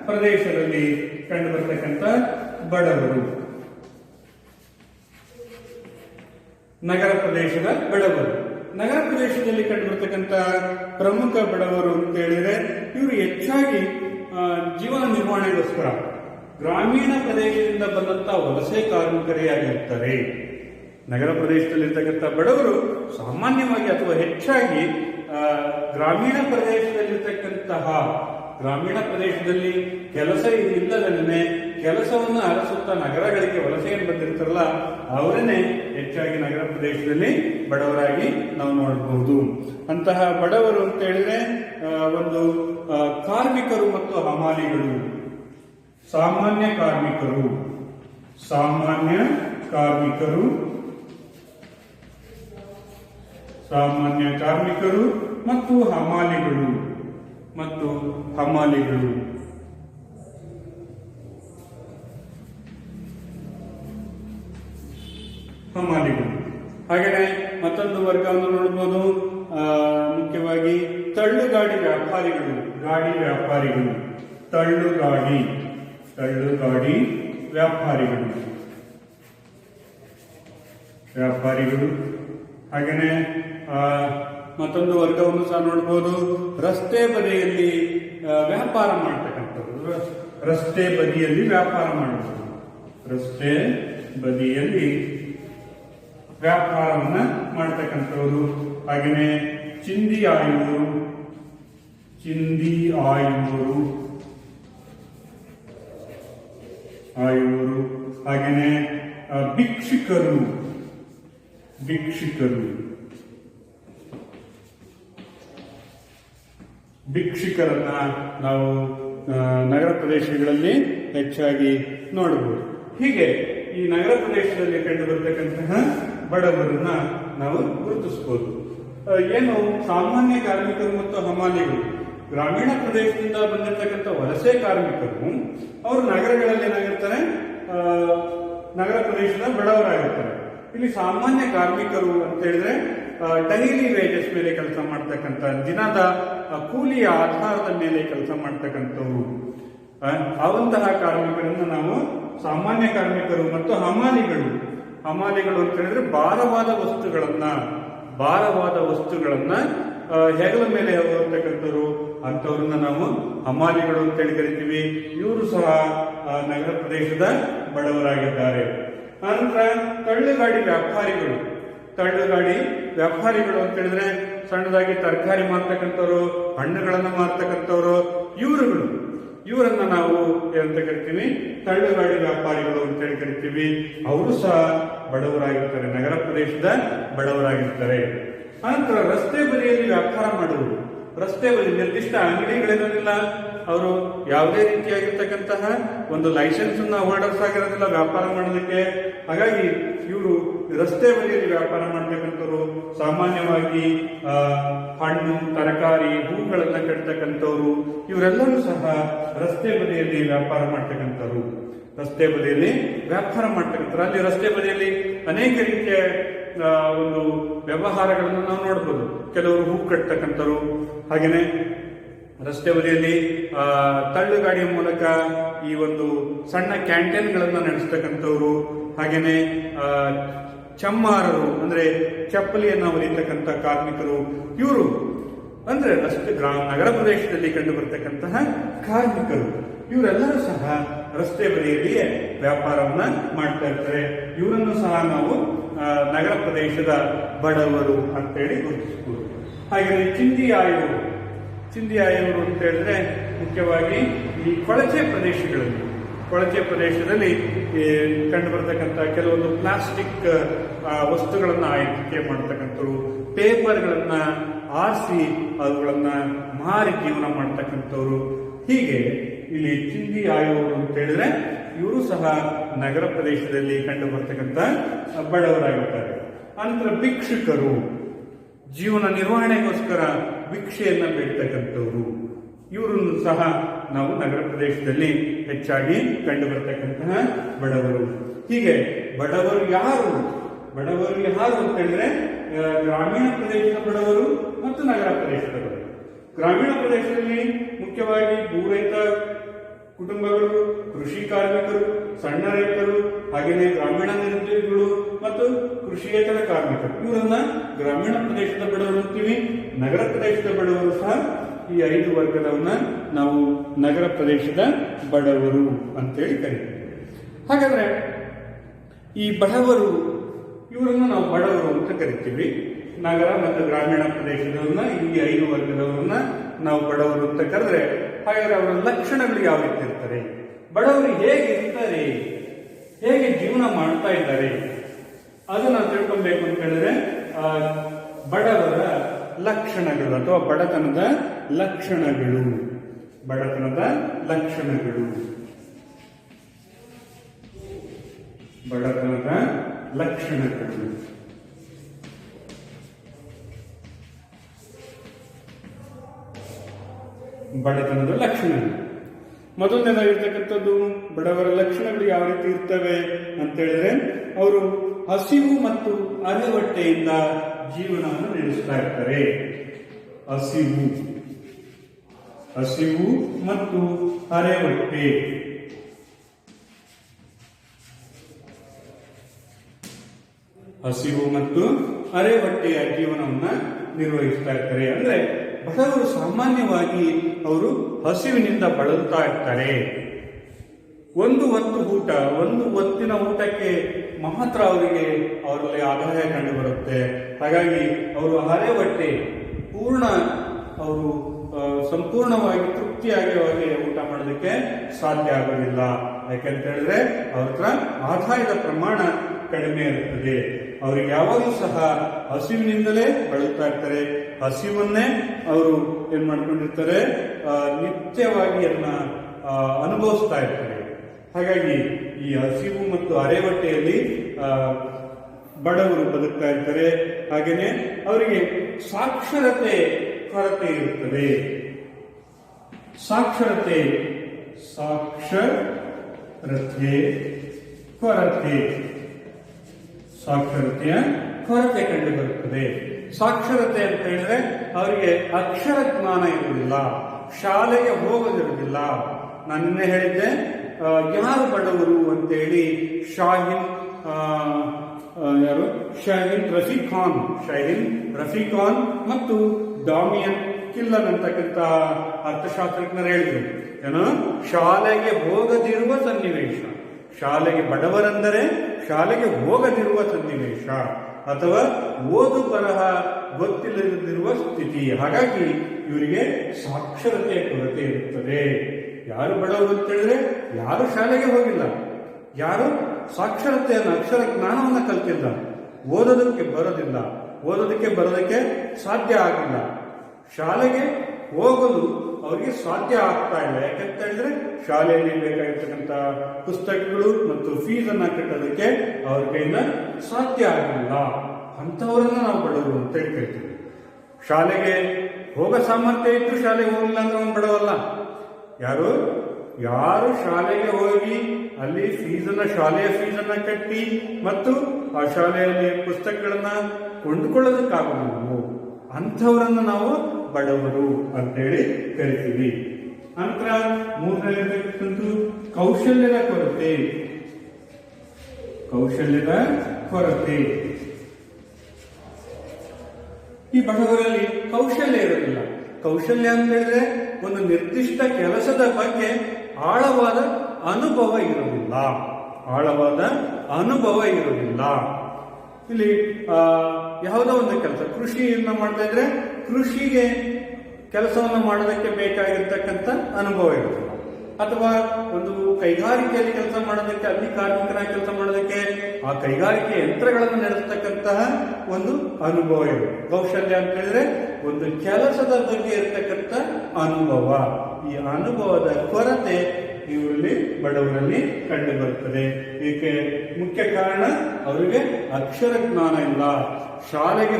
ಪ್ರದೇಶದಲ್ಲಿ ಕಂಡು ಬರತಕ್ಕಂಥ ಬಡವರು, ನಗರ ಪ್ರದೇಶದ ಬಡವರು. ನಗರ ಪ್ರದೇಶದಲ್ಲಿ ಕಂಡುಬರ್ತಕ್ಕಂಥ ಪ್ರಮುಖ ಬಡವರು ಅಂತ ಹೇಳಿದ್ರೆ ಇವರು ಹೆಚ್ಚಾಗಿ ಜೀವನ ನಿರ್ವಹಣೆಗೋಸ್ಕರ ಗ್ರಾಮೀಣ ಪ್ರದೇಶದಿಂದ ಬಂದಂತ ವಲಸೆ ಕಾಮಗಾರಿ ಆಗಿರ್ತಾರೆ. ನಗರ ಪ್ರದೇಶದಲ್ಲಿರ್ತಕ್ಕಂಥ ಬಡವರು ಸಾಮಾನ್ಯವಾಗಿ ಅಥವಾ ಹೆಚ್ಚಾಗಿ ಗ್ರಾಮೀಣ ಪ್ರದೇಶದಲ್ಲಿ ಕೆಲಸ ಇಲ್ಲದನ್ನೇ ಕೆಲಸವನ್ನು ಅರಸುತ್ತಾ ನಗರಗಳಿಗೆ ವಲಸೆಯನ್ನು ಬಂದಿರ್ತಾರಲ್ಲ ಅವರನ್ನೇ ಹೆಚ್ಚಾಗಿ ನಗರ ಪ್ರದೇಶದಲ್ಲಿ ಬಡವರಾಗಿ ನಾವು ನೋಡಬಹುದು. ಅಂತಹ ಬಡವರು ಅಂತ ಹೇಳಿದ್ರೆ ಒಂದು ಕಾರ್ಮಿಕರು ಮತ್ತು ಹಮಾಲಿಗಳು, ಸಾಮಾನ್ಯ ಕಾರ್ಮಿಕರು ಮತ್ತು ಹಮಾಲಿಗಳು. ಹಾಗೆಯೇ ಮತ್ತೊಂದು ವರ್ಗವನ್ನು ನೋಡಬಹುದು, ಮುಖ್ಯವಾಗಿ ತಳ್ಳುಗಾಡಿ ವ್ಯಾಪಾರಿಗಳು. ಗಾಡಿ ವ್ಯಾಪಾರಿಗಳು, ತಳ್ಳುಗಾಡಿ ವ್ಯಾಪಾರಿಗಳು. ಹಾಗೆಯೇ ಮತ್ತೊಂದು ವರ್ಗವನ್ನು ಸಹ ನೋಡಬಹುದು, ರಸ್ತೆ ಬದಿಯಲ್ಲಿ ವ್ಯಾಪಾರ ಮಾಡ್ತಕ್ಕಂಥದ್ದು. ರಸ್ತೆ ಬದಿಯಲ್ಲಿ ವ್ಯಾಪಾರ ಮಾಡಬಹುದು, ರಸ್ತೆ ಬದಿಯಲ್ಲಿ ವ್ಯಾಪಾರವನ್ನ ಮಾಡ್ತಕ್ಕಂಥವ್ರು. ಹಾಗೆಯೇ ಚಿಂದಿ ಆಯುವರು, ಹಾಗೆಯೇ ಭಿಕ್ಷುಕರನ್ನ ನಾವು ನಗರ ಪ್ರದೇಶಗಳಲ್ಲಿ ಹೆಚ್ಚಾಗಿ ನೋಡಬಹುದು. ಹೀಗೆ ಈ ನಗರ ಪ್ರದೇಶದಲ್ಲಿ ಕಂಡು ಬರ್ತಕ್ಕಂತಹ ಬಡವರನ್ನ ನಾವು ಗುರುತಿಸಬಹುದು. ಏನು ಸಾಮಾನ್ಯ ಕಾರ್ಮಿಕರು ಮತ್ತು ಹಮಾಲಿಗಳು, ಗ್ರಾಮೀಣ ಪ್ರದೇಶದಿಂದ ಬಂದಿರತಕ್ಕಂಥ ವಲಸೆ ಕಾರ್ಮಿಕರು ಅವರು ನಗರಗಳಲ್ಲಿ ಏನಾಗಿರ್ತಾರೆ, ನಗರ ಪ್ರದೇಶದ ಬಡವರಾಗಿರ್ತಾರೆ. ಇಲ್ಲಿ ಸಾಮಾನ್ಯ ಕಾರ್ಮಿಕರು ಅಂತ ಹೇಳಿದ್ರೆ ಡೈಲಿ ವೇಜಸ್ ಮೇಲೆ ಕೆಲಸ ಮಾಡ್ತಕ್ಕಂಥ, ದಿನದ ಕೂಲಿಯ ಆಧಾರದ ಮೇಲೆ ಕೆಲಸ ಮಾಡ್ತಕ್ಕಂಥವ್ರು. ಅವಂತಹ ಕಾರ್ಮಿಕರನ್ನು ನಾವು ಸಾಮಾನ್ಯ ಕಾರ್ಮಿಕರು. ಮತ್ತು ಹಮಾಲಿಗಳು ಅಂತ ಹೇಳಿದ್ರೆ ಭಾರವಾದ ವಸ್ತುಗಳನ್ನ ಹೆಗಲ ಮೇಲೆ ಹೋಗ್ತಕ್ಕಂಥವ್ರು, ಅಂಥವ್ರನ್ನ ನಾವು ಹಮಾಲಿಗಳು ಅಂತೇಳಿ ಕರಿತೀವಿ. ಇವರು ಸಹ ನಗರ ಪ್ರದೇಶದ ಬಡವರಾಗಿದ್ದಾರೆ. ನಂತರ ತಳ್ಳುಗಾಡಿ ವ್ಯಾಪಾರಿಗಳು ಅಂತ ಹೇಳಿದ್ರೆ ಸಣ್ಣದಾಗಿ ತರಕಾರಿ ಮಾರ್ತಕ್ಕಂಥವ್ರು, ಹಣ್ಣುಗಳನ್ನು ಮಾರ್ತಕ್ಕಂಥವ್ರು, ಇವರನ್ನ ನಾವು ಏನಂತ ಕರಿತೀವಿ, ತಳ್ಳುಗಾಡಿ ವ್ಯಾಪಾರಿಗಳು ಅಂತೇಳಿ ಕರಿತೀವಿ. ಅವರು ಸಹ ಬಡವರಾಗಿರ್ತಾರೆ, ನಗರ ಪ್ರದೇಶದ ಬಡವರಾಗಿರ್ತಾರೆ. ಅನಂತರ ರಸ್ತೆ ಬದಿಯಲ್ಲಿ ವ್ಯಾಪಾರ ಮಾಡುವುದು. ರಸ್ತೆ ಬದಿ ನಿರ್ದಿಷ್ಟ ಅಂಗಡಿಗಳಿರೋದಿಲ್ಲ, ಅವರು ಯಾವುದೇ ರೀತಿಯಾಗಿರ್ತಕ್ಕಂತಹ ಒಂದು ಲೈಸೆನ್ಸ್ ಹೋಲ್ಡರ್ಸ್ ಆಗಿರೋದಿಲ್ಲ ವ್ಯಾಪಾರ ಮಾಡೋದಕ್ಕೆ. ಹಾಗಾಗಿ ಇವರು ರಸ್ತೆ ಬದಿಯಲ್ಲಿ ವ್ಯಾಪಾರ ಮಾಡ್ತಕ್ಕಂಥವ್ರು. ಸಾಮಾನ್ಯವಾಗಿ ಹಣ್ಣು, ತರಕಾರಿ, ಹೂಗಳನ್ನ ಕಟ್ತಕ್ಕಂಥವ್ರು, ಇವರೆಲ್ಲರೂ ಸಹ ರಸ್ತೆ ಬದಿಯಲ್ಲಿ ವ್ಯಾಪಾರ ಮಾಡ್ತಕ್ಕಂಥವ್ರು. ಅಲ್ಲಿ ರಸ್ತೆ ಬದಿಯಲ್ಲಿ ಅನೇಕ ರೀತಿಯ ಒಂದು ವ್ಯವಹಾರಗಳನ್ನು ನಾವು ನೋಡಬಹುದು. ಕೆಲವರು ಹೂ ಕಟ್ತಕ್ಕಂಥವ್ರು, ಹಾಗೇನೆ ರಸ್ತೆ ಬದಿಯಲ್ಲಿ ತಳ್ಳುಗಾಡಿಯ ಮೂಲಕ ಈ ಒಂದು ಸಣ್ಣ ಕ್ಯಾಂಟೀನ್ಗಳನ್ನು ನಡೆಸ್ತಕ್ಕಂಥವ್ರು, ಹಾಗೇನೆ ಚಮ್ಮಾರರು ಅಂದ್ರೆ ಚಪ್ಪಲಿಯನ್ನು ಹೊಲಿತಕ್ಕಂಥ ಕಾರ್ಮಿಕರು, ಇವರು ಅಂದ್ರೆ ನಗರ ಪ್ರದೇಶದಲ್ಲಿ ಕಂಡು ಬರ್ತಕ್ಕಂತಹ ಕಾರ್ಮಿಕರು. ಇವರೆಲ್ಲರೂ ಸಹ ರಸ್ತೆ ಬದಿಯಲ್ಲಿಯೇ ವ್ಯಾಪಾರವನ್ನ ಮಾಡ್ತಾ ಇರ್ತಾರೆ. ಇವರನ್ನು ಸಹ ನಾವು ನಗರ ಪ್ರದೇಶದ ಬಡವರು ಅಂತೇಳಿ ಗುರುತಿಸಬಹುದು. ಹಾಗೆಯೇ ಚಿಂದಿ ಆಯುವರು ಅಂತ ಹೇಳಿದ್ರೆ ಮುಖ್ಯವಾಗಿ ಈ ಕೊಳಚೆ ಪ್ರದೇಶದಲ್ಲಿ ಕಂಡು ಬರ್ತಕ್ಕಂಥ ಕೆಲವೊಂದು ಪ್ಲಾಸ್ಟಿಕ್ ವಸ್ತುಗಳನ್ನ ಆಯ್ಕೆ ಮಾಡ್ತಕ್ಕಂಥವ್ರು, ಪೇಪರ್ಗಳನ್ನ ಆರಿಸಿ ಅವುಗಳನ್ನ ಮಾರಿ ಜೀವನ ಮಾಡ್ತಕ್ಕಂಥವ್ರು. ಹೀಗೆ ಇಲ್ಲಿ ಚಿಂದಿ ಆಯುವರು ಅಂತ ಹೇಳಿದ್ರೆ ಇವರು ಸಹ ನಗರ ಪ್ರದೇಶದಲ್ಲಿ ಕಂಡು ಬರ್ತಕ್ಕಂಥ ಬಡವರಾಗಿರ್ತಾರೆ. ಅನಂತರ ಭಿಕ್ಷುಕರು, ಜೀವನ ನಿರ್ವಹಣೆಗೋಸ್ಕರ ಭಿಕ್ಷೆಯನ್ನ ಬೇಡ್ತಕ್ಕಂಥವ್ರು, ಇವರನ್ನು ಸಹ ನಾವು ನಗರ ಪ್ರದೇಶದಲ್ಲಿ ಹೆಚ್ಚಾಗಿ ಕಂಡು ಬರ್ತಕ್ಕಂತಹ ಬಡವರು. ಹೀಗೆ ಬಡವರು ಯಾರು ಅಂತ ಹೇಳಿದ್ರೆ ಗ್ರಾಮೀಣ ಪ್ರದೇಶದ ಬಡವರು ಮತ್ತು ನಗರ ಪ್ರದೇಶದ ಬಡವರು. ಗ್ರಾಮೀಣ ಪ್ರದೇಶದಲ್ಲಿ ಮುಖ್ಯವಾಗಿ ಭೂರಹಿತ ಕುಟುಂಬಗಳು, ಕೃಷಿ ಕಾರ್ಮಿಕರು, ಸಣ್ಣ ರೈತರು, ಹಾಗೆಯೇ ಗ್ರಾಮೀಣ ನಿರುದ್ಯೋಗಿಗಳು ಮತ್ತು ಕೃಷಿಯೇತರ ಕಾರ್ಮಿಕರು, ಇವರನ್ನ ಗ್ರಾಮೀಣ ಪ್ರದೇಶದ ಬಡವರು ಅಂತೀವಿ. ನಗರ ಪ್ರದೇಶದ ಬಡವರು ಸಹ ಈ 5 ವರ್ಗದವನ್ನ ನಾವು ನಗರ ಪ್ರದೇಶದ ಬಡವರು ಅಂತೇಳಿ ಕರೀತೀವಿ. ಹಾಗಾದ್ರೆ ಈ ಬಡವರು ಇವರನ್ನು ನಾವು ಬಡವರು ಅಂತ ಕರಿತೀವಿ. ನಗರ ಮತ್ತು ಗ್ರಾಮೀಣ ಪ್ರದೇಶದವನ್ನ ಈ 5 ವರ್ಗದವರನ್ನ ನಾವು ಬಡವರು ಅಂತ ಕರೆದ್ರೆ, ಹಾಗಾದ್ರೆ ಅವರ ಲಕ್ಷಣಗಳು ಯಾವ ರೀತಿ ಇರ್ತಾರೆ, ಬಡವರು ಹೇಗೆ ಇರ್ತಾರೆ, ಹೇಗೆ ಜೀವನ ಮಾಡ್ತಾ ಇದ್ದಾರೆ, ಅದನ್ನ ತಿಳ್ಕೊಬೇಕು ಅಂತ ಹೇಳಿದ್ರೆ ಬಡವರ ಲಕ್ಷಣಗಳು ಅಥವಾ ಬಡತನದ ಲಕ್ಷಣಗಳು ಬಡತನದ ಲಕ್ಷಣಗಳು ಮೊದಲನೇದಾಗಿರ್ತಕ್ಕಂಥದ್ದು ಬಡವರ ಲಕ್ಷಣಗಳು ಯಾವ ರೀತಿ ಇರ್ತವೆ ಅಂತ ಹೇಳಿದ್ರೆ, ಅವರು ಹಸಿವು ಮತ್ತು ಅರೆಹೊಟ್ಟೆಯಿಂದ ಜೀವನವನ್ನು ನಡೆಸ್ತಾ ಇರ್ತಾರೆ. ಹಸಿವು ಮತ್ತು ಅರೆಹೊಟ್ಟೆ. ಹಸಿವು ಮತ್ತು ಅರೆಹೊಟ್ಟೆಯ ಜೀವನವನ್ನ ನಿರ್ವಹಿಸ್ತಾ ಇರ್ತಾರೆ. ಅಂದ್ರೆ ಬಡವರು ಸಾಮಾನ್ಯವಾಗಿ ಅವರು ಹಸಿವಿನಿಂದ ಬಳಲ್ತಾ ಇರ್ತಾರೆ. ಒಂದು ಹೊತ್ತು ಊಟ, ಒಂದು ಹೊತ್ತಿನ ಊಟಕ್ಕೆ ಮಾತ್ರ ಅವರಲ್ಲಿ ಆದಾಯ ಕಂಡು ಬರುತ್ತೆ. ಹಾಗಾಗಿ ಅವರು ಅರೆಹೊಟ್ಟೆ ಅವರು ಸಂಪೂರ್ಣವಾಗಿ ತೃಪ್ತಿಯಾಗಿ ಊಟ ಮಾಡೋದಕ್ಕೆ ಸಾಧ್ಯ ಆಗೋದಿಲ್ಲ. ಯಾಕೆಂತ ಹೇಳಿದ್ರೆ ಅವ್ರ ಹತ್ರ ಆದಾಯದ ಪ್ರಮಾಣ ಕಡಿಮೆ ಇರುತ್ತದೆ. ಅವ್ರಿಗೆ ಯಾವಾಗಲೂ ಸಹ ಹಸಿವಿನಿಂದಲೇ ಬಳಲ್ತಾ ಇರ್ತಾರೆ. ಹಸಿವನ್ನೇ ಅವರು ಏನ್ ಮಾಡ್ಕೊಂಡಿರ್ತಾರೆ, ನಿತ್ಯವಾಗಿ ಅದನ್ನ ಅನುಭವಿಸ್ತಾ ಇರ್ತಾರೆ. ಹಾಗಾಗಿ ಈ ಹಸಿವು ಮತ್ತು ಅರೆಹೊಟ್ಟೆಯಲ್ಲಿ ಬಡವರು ಬದುಕ್ತಾ ಇರ್ತಾರೆ. ಹಾಗೇನೆ ಅವರಿಗೆ ಸಾಕ್ಷರತೆ ಕೊರತೆ ಇರುತ್ತದೆ. ಸಾಕ್ಷರತೆಯ ಕೊರತೆ ಕಂಡು ಬರುತ್ತದೆ. ಸಾಕ್ಷರತೆ ಅಂತ ಹೇಳಿದ್ರೆ ಅವರಿಗೆ ಅಕ್ಷರ ಜ್ಞಾನ ಇರುವುದಿಲ್ಲ, ಶಾಲೆಗೆ ಹೋಗೋದಿರುವುದಿಲ್ಲ. ನಾನು ನಿನ್ನೆ ಹೇಳಿದ್ದೆ, ಯಾರು ಬಡವರು ಅಂತೇಳಿ ಶಾಹಿನ್ ರಫೀಖಾನ್ ಮತ್ತು ಡಾಮಿಯನ್ ಕಿಲ್ಲನ್ ಅಂತಕ್ಕಂಥ ಅರ್ಥಶಾಸ್ತ್ರಜ್ಞರು ಹೇಳಿದರು. ಏನು, ಶಾಲೆಗೆ ಹೋಗದಿರುವ ಸನ್ನಿವೇಶ, ಶಾಲೆಗೆ ಬಡವರೆಂದರೆ ಶಾಲೆಗೆ ಹೋಗದಿರುವ ಸನ್ನಿವೇಶ ಅಥವಾ ಓದು ಬರಹ ಗೊತ್ತಿಲ್ಲದಿರುವ ಸ್ಥಿತಿ. ಹಾಗಾಗಿ ಇವರಿಗೆ ಸಾಕ್ಷರತೆಯ ಕೊರತೆ ಇರುತ್ತದೆ. ಯಾರು ಬಡವರು ಅಂತ ಹೇಳಿದ್ರೆ ಯಾರು ಶಾಲೆಗೆ ಹೋಗಿಲ್ಲ, ಯಾರು ಸಾಕ್ಷರತೆಯನ್ನು ಅಕ್ಷರ ಜ್ಞಾನವನ್ನು ಕಲ್ತಿಲ್ಲ, ಓದೋದಕ್ಕೆ ಬರೋದಕ್ಕೆ ಸಾಧ್ಯ ಆಗಿಲ್ಲ, ಶಾಲೆಗೆ ಹೋಗಲು ಅವರಿಗೆ ಸಾಧ್ಯ ಆಗ್ತಾ ಇಲ್ಲ. ಯಾಕಂತ ಹೇಳಿದ್ರೆ ಶಾಲೆಯಲ್ಲಿ ಬೇಕಾಗಿರ್ತಕ್ಕಂಥ ಪುಸ್ತಕಗಳು ಮತ್ತು ಫೀಸನ್ನ ಕಟ್ಟೋದಕ್ಕೆ ಅವ್ರ ಕೈಯಿಂದ ಸಾಧ್ಯ ಆಗಿಲ್ಲ. ಅಂಥವರನ್ನ ನಾವು ಬಡವರು ಅಂತ ಹೇಳ್ತೀವಿ. ಶಾಲೆಗೆ ಹೋಗೋ ಸಾಮರ್ಥ್ಯ ಇತ್ತು, ಶಾಲೆಗೆ ಹೋಗಿಲ್ಲ ಅಂದ್ರೆ ಅವನು ಬಡವಲ್ಲ. ಯಾರು ಶಾಲೆಗೆ ಹೋಗಿ ಅಲ್ಲಿ ಶಾಲೆಯ ಫೀಸನ್ನ ಕಟ್ಟಿ ಮತ್ತು ಆ ಶಾಲೆಯಲ್ಲಿ ಪುಸ್ತಕಗಳನ್ನ ಕೊಂಡುಕೊಳ್ಳೋದಕ್ಕಾಗಲ್ಲ, ಅಂಥವರನ್ನು ನಾವು ಬಡವರು ಅಂತೇಳಿ ಕರಿತೀವಿ. ನಂತರ ಮೂರನೇದು ಕೌಶಲ್ಯದ ಕೊರತೆ. ಈ ಬಡವರಲ್ಲಿ ಕೌಶಲ್ಯ ಇರೋದಿಲ್ಲ. ಕೌಶಲ್ಯ ಅಂತ ಹೇಳಿದ್ರೆ ಒಂದು ನಿರ್ದಿಷ್ಟ ಕೆಲಸದ ಬಗ್ಗೆ ಆಳವಾದ ಅನುಭವ ಇರೋದಿಲ್ಲ. ಇಲ್ಲಿ ಯಾವುದೋ ಒಂದು ಕೆಲಸ, ಕೃಷಿಯನ್ನ ಮಾಡ್ತಾ ಇದ್ರೆ ಕೃಷಿಗೆ ಕೆಲಸವನ್ನು ಮಾಡೋದಕ್ಕೆ ಬೇಕಾಗಿರ್ತಕ್ಕಂಥ ಅನುಭವ ಇರೋದಿಲ್ಲ. ಅಥವಾ ಒಂದು ಕೈಗಾರಿಕೆಯಲ್ಲಿ ಕೆಲಸ ಮಾಡೋದಕ್ಕೆ, ಅಲ್ಲಿ ಕಾರ್ಮಿಕರಾಗಿ ಕೆಲಸ ಮಾಡೋದಕ್ಕೆ ಆ ಕೈಗಾರಿಕೆ ಯಂತ್ರಗಳನ್ನು ನಡೆಸ್ತಕ್ಕಂತಹ ಒಂದು ಅನುಭವ ಇದೆ. ಕೌಶಲ್ಯ ಅಂತ ಹೇಳಿದ್ರೆ ಒಂದು ಕೆಲಸದ ಬಗ್ಗೆ ಇರತಕ್ಕಂಥ ಅನುಭವ. ಈ ಅನುಭವದ ಕೊರತೆ ಇವರಲ್ಲಿ ಬಡವರಲ್ಲಿ ಕಂಡು ಬರುತ್ತದೆ. ಇದಕ್ಕೆ ಮುಖ್ಯ ಕಾರಣ ಅವರಿಗೆ ಅಕ್ಷರ ಜ್ಞಾನ ಇಲ್ಲ, ಶಾಲೆಗೆ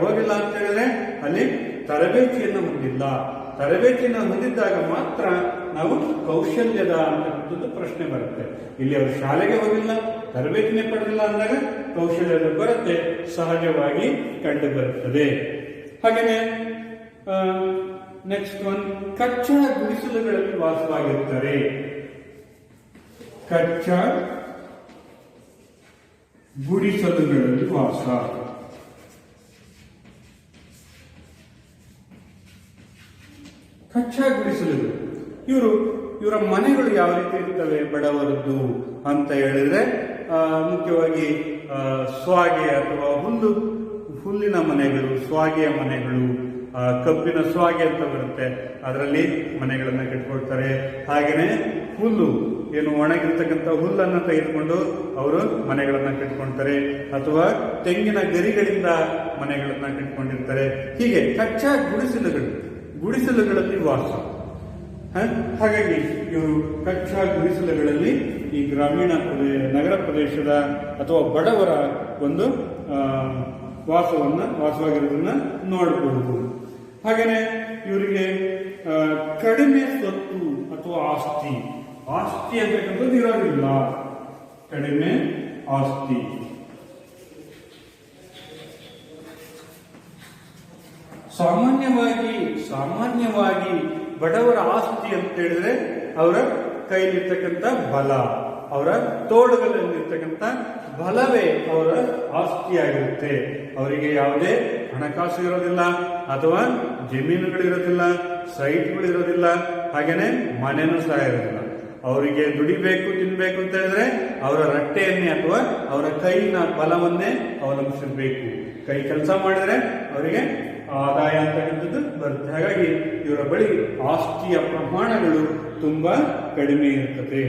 ಹೋಗಿಲ್ಲ ಅಂತ ಹೇಳಿದ್ರೆ ಅಲ್ಲಿ ತರಬೇತಿಯನ್ನು ಹೊಂದಿದ್ದಾಗ ಮಾತ್ರ ನಾವು ಕೌಶಲ್ಯದ ಅಂತಕ್ಕಂಥದ್ದು ಪ್ರಶ್ನೆ ಬರುತ್ತೆ. ಇಲ್ಲಿ ಅವರು ಶಾಲೆಗೆ ಹೋಗಿಲ್ಲ, ತರಬೇತಿನೇ ಪಡೆದಿಲ್ಲ ಅಂದಾಗ ಕೌಶಲ್ಯದ ಕೊರತೆ ಸಹಜವಾಗಿ ಕಂಡು ಬರುತ್ತದೆ. ಹಾಗೆಯೇ ನೆಕ್ಸ್ಟ್ ಒನ್, ಕಚ್ಚಾ ಗುಡಿಸಲುಗಳಲ್ಲಿ ವಾಸವಾಗಿರ್ತಾರೆ. ಕಚ್ಚಾ ಗುಡಿಸಲುಗಳಲ್ಲಿ ವಾಸ. ಕಚ್ಚಾ ಗುಡಿಸಲುಗಳು, ಇವರ ಮನೆಗಳು ಯಾವ ರೀತಿ ಇರ್ತವೆ ಬಡವರದ್ದು ಅಂತ ಹೇಳಿದ್ರೆ, ಮುಖ್ಯವಾಗಿ ಸ್ವಾಗೆ ಅಥವಾ ಹುಲ್ಲಿನ ಮನೆಗಳು, ಸ್ವಾಗೆಯ ಮನೆಗಳು, ಕಬ್ಬಿನ ಸ್ವಾಗೆ ಅಂತ ಬರುತ್ತೆ, ಅದರಲ್ಲಿ ಮನೆಗಳನ್ನ ಕಟ್ಕೊಳ್ತಾರೆ. ಹಾಗೇನೆ ಒಣಗಿರ್ತಕ್ಕಂಥ ಹುಲ್ಲನ್ನ ತೆಗೆದುಕೊಂಡು ಅವರು ಮನೆಗಳನ್ನ ಕಟ್ಕೊಳ್ತಾರೆ. ಅಥವಾ ತೆಂಗಿನ ಗರಿಗಳಿಂದ ಮನೆಗಳನ್ನ ಕಟ್ಕೊಂಡಿರ್ತಾರೆ. ಹೀಗೆ ಕಚ್ಚಾ ಗುಡಿಸಲುಗಳಲ್ಲಿ ವಾಸ. ಹಾಗಾಗಿ ಇವರು ಕಚ್ಚಾ ಗುಡಿಸಲುಗಳಲ್ಲಿ ಈ ನಗರ ಪ್ರದೇಶದ ಅಥವಾ ಬಡವರ ಒಂದು ವಾಸವಾಗಿರೋದನ್ನ ನೋಡಬಹುದು. ಹಾಗೇನೆ ಇವರಿಗೆ ಕಡಿಮೆ ಸ್ವತ್ತು ಅಥವಾ ಆಸ್ತಿ ಅಂತಕ್ಕಂಥದ್ದು ಇರೋದಿಲ್ಲ. ಕಡಿಮೆ ಆಸ್ತಿ. ಸಾಮಾನ್ಯವಾಗಿ ಬಡವರ ಆಸ್ತಿ ಅಂತ ಹೇಳಿದ್ರೆ ಅವರ ಕೈಲಿರ್ತಕ್ಕಂಥ ಬಲ, ಅವರ ತೋಳುಗಳಲ್ಲಿರ್ತಕ್ಕಂಥ ಬಲವೇ ಅವರ ಆಸ್ತಿಯಾಗಿರುತ್ತೆ. ಅವರಿಗೆ ಯಾವುದೇ ಹಣಕಾಸು ಇರೋದಿಲ್ಲ, ಅಥವಾ ಜಮೀನುಗಳಿರೋದಿಲ್ಲ, ಸೈಟ್ಗಳಿರೋದಿಲ್ಲ, ಹಾಗೇನೆ ಮನೆನೂ ಸಹ ಇರೋದಿಲ್ಲ. ಅವರಿಗೆ ದುಡಿಬೇಕು, ತಿನ್ಬೇಕು ಅಂತ ಹೇಳಿದ್ರೆ ಅವರ ರಟ್ಟೆಯನ್ನೇ ಅಥವಾ ಅವರ ಕೈನ ಬಲವನ್ನೇ ಅವಲಂಬಿಸಬೇಕು. ಕೈ ಕೆಲಸ ಮಾಡಿದ್ರೆ ಅವರಿಗೆ ಆದಾಯ ಅಂತಕ್ಕಂಥದ್ದು ಬರುತ್ತೆ. ಹಾಗಾಗಿ ಇವರ ಬಳಿ ಆಸ್ತಿಯ ಪ್ರಮಾಣಗಳು ತುಂಬಾ ಕಡಿಮೆ ಇರುತ್ತದೆ.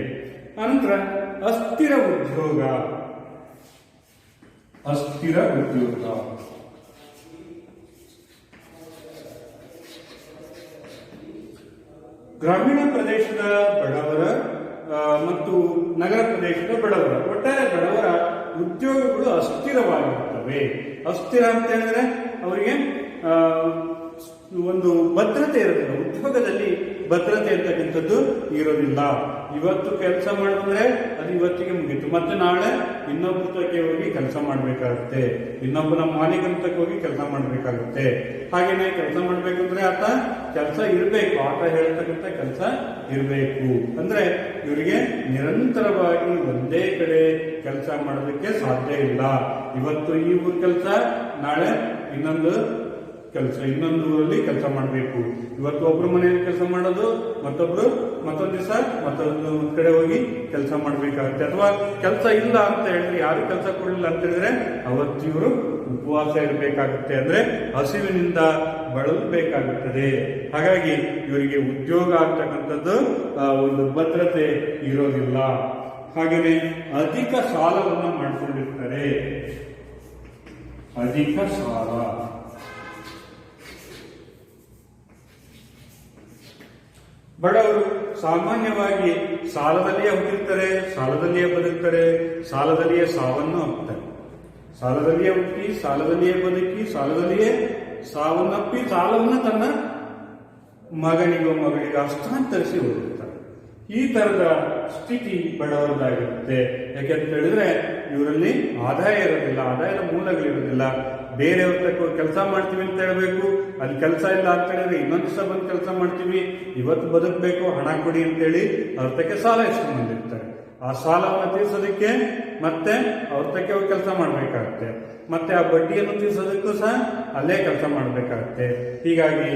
ಅನಂತರ ಅಸ್ಥಿರ ಉದ್ಯೋಗ. ಗ್ರಾಮೀಣ ಪ್ರದೇಶದ ಬಡವರ ಮತ್ತು ನಗರ ಪ್ರದೇಶದ ಬಡವರ, ಒಟ್ಟಾರೆ ಬಡವರ ಉದ್ಯೋಗಗಳು ಅಸ್ಥಿರವಾಗಿರುತ್ತವೆ. ಅಸ್ಥಿರ ಅಂತ ಹೇಳಿದ್ರೆ ಅವರಿಗೆ ಒಂದು ಭದ್ರತೆ ಇರೋದಿಲ್ಲ. ಉದ್ಯೋಗದಲ್ಲಿ ಭದ್ರತೆ ಅಂತಕ್ಕಂಥದ್ದು ಇರೋದಿಲ್ಲ. ಇವತ್ತು ಕೆಲಸ ಮಾಡಿದ್ರೆ ಅದು ಇವತ್ತಿಗೆ ಮುಗೀತು, ಮತ್ತೆ ನಾಳೆ ಇನ್ನೊಬ್ಬರ ತಕ್ಕೆ ಹೋಗಿ ಕೆಲಸ ಮಾಡಬೇಕಾಗುತ್ತೆ, ಇನ್ನೊಬ್ಬನ ಮಾಲೀಕನ ತಕ್ಕ ಹೋಗಿ ಕೆಲಸ ಮಾಡಬೇಕಾಗುತ್ತೆ. ಹಾಗೇನೆ ಕೆಲಸ ಮಾಡ್ಬೇಕಂದ್ರೆ ಆತ ಕೆಲಸ ಇರಬೇಕು, ಆತ ಹೇಳ್ತಕ್ಕಂಥ ಕೆಲಸ ಇರಬೇಕು. ಅಂದ್ರೆ ಇವರಿಗೆ ನಿರಂತರವಾಗಿ ಒಂದೇ ಕಡೆ ಕೆಲಸ ಮಾಡೋದಕ್ಕೆ ಸಾಧ್ಯ ಇಲ್ಲ. ಇವತ್ತು ಈ ಊರ್ ಕೆಲಸ, ನಾಳೆ ಇನ್ನೊಂದು ಊರಲ್ಲಿ ಕೆಲಸ ಮಾಡಬೇಕು. ಇವತ್ತು ಒಬ್ರು ಮನೆಯಲ್ಲಿ ಕೆಲಸ ಮಾಡೋದು, ಮತ್ತೊಂದು ದಿವಸ ಮತ್ತೊಂದು ಕಡೆ ಹೋಗಿ ಕೆಲಸ ಮಾಡಬೇಕಾಗುತ್ತೆ. ಅಥವಾ ಕೆಲಸ ಇಲ್ಲ ಅಂತ ಹೇಳಿದ್ರೆ, ಯಾರು ಕೆಲಸ ಕೊಡಲಿಲ್ಲ ಅಂತ ಹೇಳಿದ್ರೆ ಅವತ್ತು ಇವರು ಉಪವಾಸ ಇರಬೇಕಾಗುತ್ತೆ. ಅಂದ್ರೆ ಹಸಿವಿನಿಂದ ಬಳಲಬೇಕಾಗುತ್ತದೆ. ಹಾಗಾಗಿ ಇವರಿಗೆ ಉದ್ಯೋಗ ಆಗ್ತಕ್ಕಂಥದ್ದು ಒಂದು ಭದ್ರತೆ ಇರೋದಿಲ್ಲ. ಹಾಗೆಯೇ ಅಧಿಕ ಸಾಲವನ್ನು ಮಾಡಿಕೊಂಡಿರ್ತಾರೆ. ಅಧಿಕ ಸಾಲ, ಬಡವರು ಸಾಮಾನ್ಯವಾಗಿ ಸಾಲದಲ್ಲಿಯೇ ಹುಟ್ಟಿರ್ತಾರೆ, ಸಾಲದಲ್ಲಿಯೇ ಬದುಕ್ತಾರೆ, ಸಾಲದಲ್ಲಿಯೇ ಸಾವನ್ನು ಅಪ್ತಾರೆ. ಸಾಲದಲ್ಲಿಯೇ ಹುಟ್ಟಿ, ಸಾಲದಲ್ಲಿಯೇ ಬದುಕಿ, ಸಾಲದಲ್ಲಿಯೇ ಸಾವನ್ನಪ್ಪಿ, ಸಾಲವನ್ನು ತನ್ನ ಮಗನಿಗೋ ಮಗಳಿಗೆ ಹಸ್ತಾಂತರಿಸಿ ಹೋಗಿರ್ತಾರೆ. ಈ ತರದ ಸ್ಥಿತಿ ಬಡವರದಾಗಿರುತ್ತೆ. ಯಾಕೆಂತ ಹೇಳಿದ್ರೆ ಇವರಲ್ಲಿ ಆದಾಯ ಇರೋದಿಲ್ಲ, ಆದಾಯದ ಮೂಲಗಳಿರೋದಿಲ್ಲ. ಬೇರೆಯವ್ರ ತಕ್ಕ ಕೆಲಸ ಮಾಡ್ತೀವಿ ಅಂತ ಹೇಳ್ಬೇಕು, ಅಲ್ಲಿ ಕೆಲಸ ಇಲ್ಲ ಅಂತ ಹೇಳಿದ್ರೆ ಇನ್ನೊಂದು ದಿವಸ ಬಂದು ಕೆಲಸ ಮಾಡ್ತೀವಿ, ಇವತ್ತು ಬದುಕಬೇಕು, ಹಣ ಕೊಡಿ ಅಂತೇಳಿ ಅವ್ರ ತಕ್ಕೆ ಸಾಲ ಇಸ್ಕೊಂಡು ಬಂದಿರ್ತಾರೆ. ಆ ಸಾಲವನ್ನು ತೀರ್ಸೋದಕ್ಕೆ ಮತ್ತೆ ಅವ್ರ ತಕ್ಕೆ ಹೋಗಿ ಕೆಲಸ ಮಾಡಬೇಕಾಗುತ್ತೆ, ಮತ್ತೆ ಆ ಬಡ್ಡಿಯನ್ನು ತೀರ್ಸೋದಕ್ಕೂ ಸಹ ಅಲ್ಲೇ ಕೆಲಸ ಮಾಡಬೇಕಾಗುತ್ತೆ. ಹೀಗಾಗಿ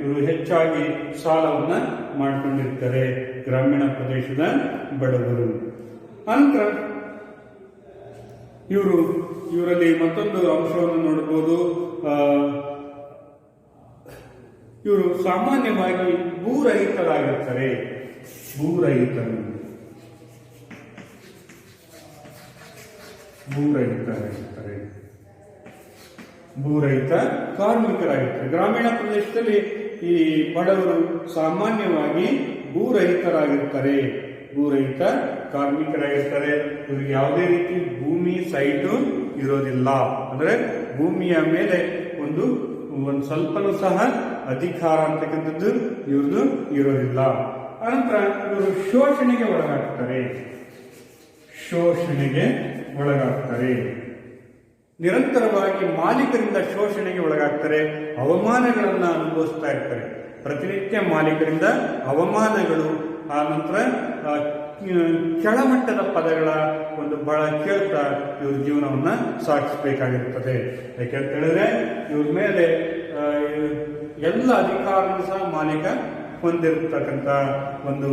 ಇವರು ಹೆಚ್ಚಾಗಿ ಸಾಲವನ್ನ ಮಾಡ್ಕೊಂಡಿರ್ತಾರೆ ಗ್ರಾಮೀಣ ಪ್ರದೇಶದ ಬಡವರು. ನಂತರ ಇವರಲ್ಲಿ ಮತ್ತೊಂದು ಅಂಶವನ್ನು ನೋಡಬಹುದು. ಇವರು ಸಾಮಾನ್ಯವಾಗಿ ಭೂರಹಿತರಾಗಿರ್ತಾರೆ. ಭೂರಹಿತ ಕಾರ್ಮಿಕರಾಗಿರ್ತಾರೆ. ಗ್ರಾಮೀಣ ಪ್ರದೇಶದಲ್ಲಿ ಈ ಬಡವರು ಸಾಮಾನ್ಯವಾಗಿ ಭೂರಹಿತರಾಗಿರ್ತಾರೆ, ಭೂರಹಿತ ಕಾರ್ಮಿಕರಾಗಿರ್ತಾರೆ. ಇವ್ರಿಗೆ ಯಾವುದೇ ರೀತಿ ಭೂಮಿ ಸೈಟು ಇರೋದಿಲ್ಲ. ಅಂದ್ರೆ ಭೂಮಿಯ ಮೇಲೆ ಒಂದು ಸ್ವಲ್ಪನೂ ಸಹ ಅಧಿಕಾರ ಅಂತಕ್ಕಂಥದ್ದು ಇವ್ರದ್ದು ಇರೋದಿಲ್ಲ. ಅನಂತರ ಇವರು ಶೋಷಣೆಗೆ ಒಳಗಾಗ್ತಾರೆ. ನಿರಂತರವಾಗಿ ಮಾಲೀಕರಿಂದ ಶೋಷಣೆಗೆ ಒಳಗಾಗ್ತಾರೆ, ಅವಮಾನಗಳನ್ನ ಅನುಭವಿಸ್ತಾ ಇರ್ತಾರೆ. ಪ್ರತಿನಿತ್ಯ ಮಾಲೀಕರಿಂದ ಅವಮಾನಗಳು, ಆ ನಂತರ ಕೆಳಮಟ್ಟದ ಪದಗಳ ಒಂದು ಬಹಳ ಕೇಳ್ತಾ ಇವ್ರ ಜೀವನವನ್ನ ಸಾಗಿಸಬೇಕಾಗಿರುತ್ತದೆ. ಯಾಕೆಂತ ಹೇಳಿದ್ರೆ ಇವ್ರ ಮೇಲೆ ಎಲ್ಲ ಅಧಿಕಾರವನ್ನು ಸಹ ಮಾಲೀಕ ಹೊಂದಿರತಕ್ಕಂಥ ಒಂದು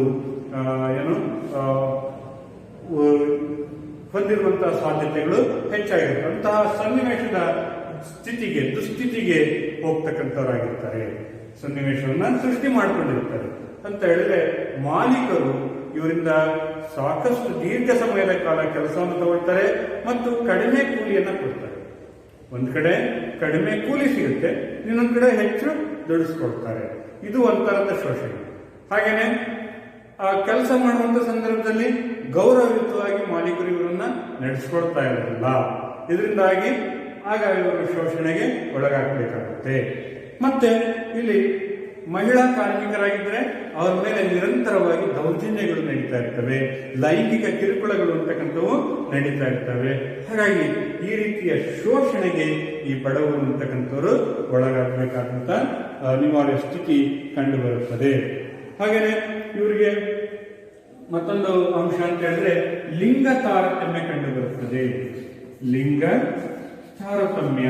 ಹೊಂದಿರುವಂತಹ ಸಾಧ್ಯತೆಗಳು ಹೆಚ್ಚಾಗಿರುತ್ತೆ. ಅಂತಹ ಸನ್ನಿವೇಶದ ದುಸ್ಥಿತಿಗೆ ಹೋಗ್ತಕ್ಕಂಥವರಾಗಿರ್ತಾರೆ, ಸನ್ನಿವೇಶವನ್ನ ಸೃಷ್ಟಿ ಮಾಡಿಕೊಂಡಿರ್ತಾರೆ. ಅಂತ ಹೇಳಿದ್ರೆ ಮಾಲೀಕರು ಇವರಿಂದ ಸಾಕಷ್ಟು ದೀರ್ಘ ಸಮಯದ ಕಾಲ ಕೆಲಸವನ್ನು ತಗೊಳ್ತಾರೆ ಮತ್ತು ಕಡಿಮೆ ಕೂಲಿಯನ್ನ ಕೊಡ್ತಾರೆ. ಒಂದ್ ಕಡೆ ಕಡಿಮೆ ಕೂಲಿ ಸಿಗುತ್ತೆ, ಇನ್ನೊಂದ್ ಕಡೆ ಹೆಚ್ಚು ದುಡಿಸ್ಕೊಡ್ತಾರೆ. ಇದು ಒಂಥರದ ಶೋಷಣೆ. ಹಾಗೇನೆ ಆ ಕೆಲಸ ಮಾಡುವಂತ ಸಂದರ್ಭದಲ್ಲಿ ಗೌರವಯುತವಾಗಿ ಮಾಲೀಕರು ಇವರನ್ನ ನಡೆಸ್ಕೊಡ್ತಾ ಇರೋದಿಲ್ಲ. ಇದರಿಂದಾಗಿ ಆಗ ಇವರು ಶೋಷಣೆಗೆ ಒಳಗಾಗಬೇಕಾಗುತ್ತೆ. ಮತ್ತೆ ಇಲ್ಲಿ ಮಹಿಳಾ ಕಾರ್ಮಿಕರಾಗಿದ್ದರೆ ಅವರ ಮೇಲೆ ನಿರಂತರವಾಗಿ ದೌರ್ಜನ್ಯಗಳು ನಡೀತಾ ಇರ್ತವೆ, ಲೈಂಗಿಕ ಕಿರುಕುಳಗಳು ಅಂತಕ್ಕಂಥವು ನಡೀತಾ ಇರ್ತವೆ. ಹಾಗಾಗಿ ಈ ರೀತಿಯ ಶೋಷಣೆಗೆ ಈ ಬಡವರು ಅಂತಕ್ಕಂಥವ್ರು ಒಳಗಾಗಬೇಕಾದಂತ ಅನಿವಾರ್ಯ ಸ್ಥಿತಿ ಕಂಡು ಬರುತ್ತದೆ. ಹಾಗೆಯೇ ಇವರಿಗೆ ಮತ್ತೊಂದು ಅಂಶ ಅಂತ ಹೇಳಿದ್ರೆ ಲಿಂಗ ತಾರತಮ್ಯ ಕಂಡು ಬರುತ್ತದೆ. ಲಿಂಗ ತಾರತಮ್ಯ,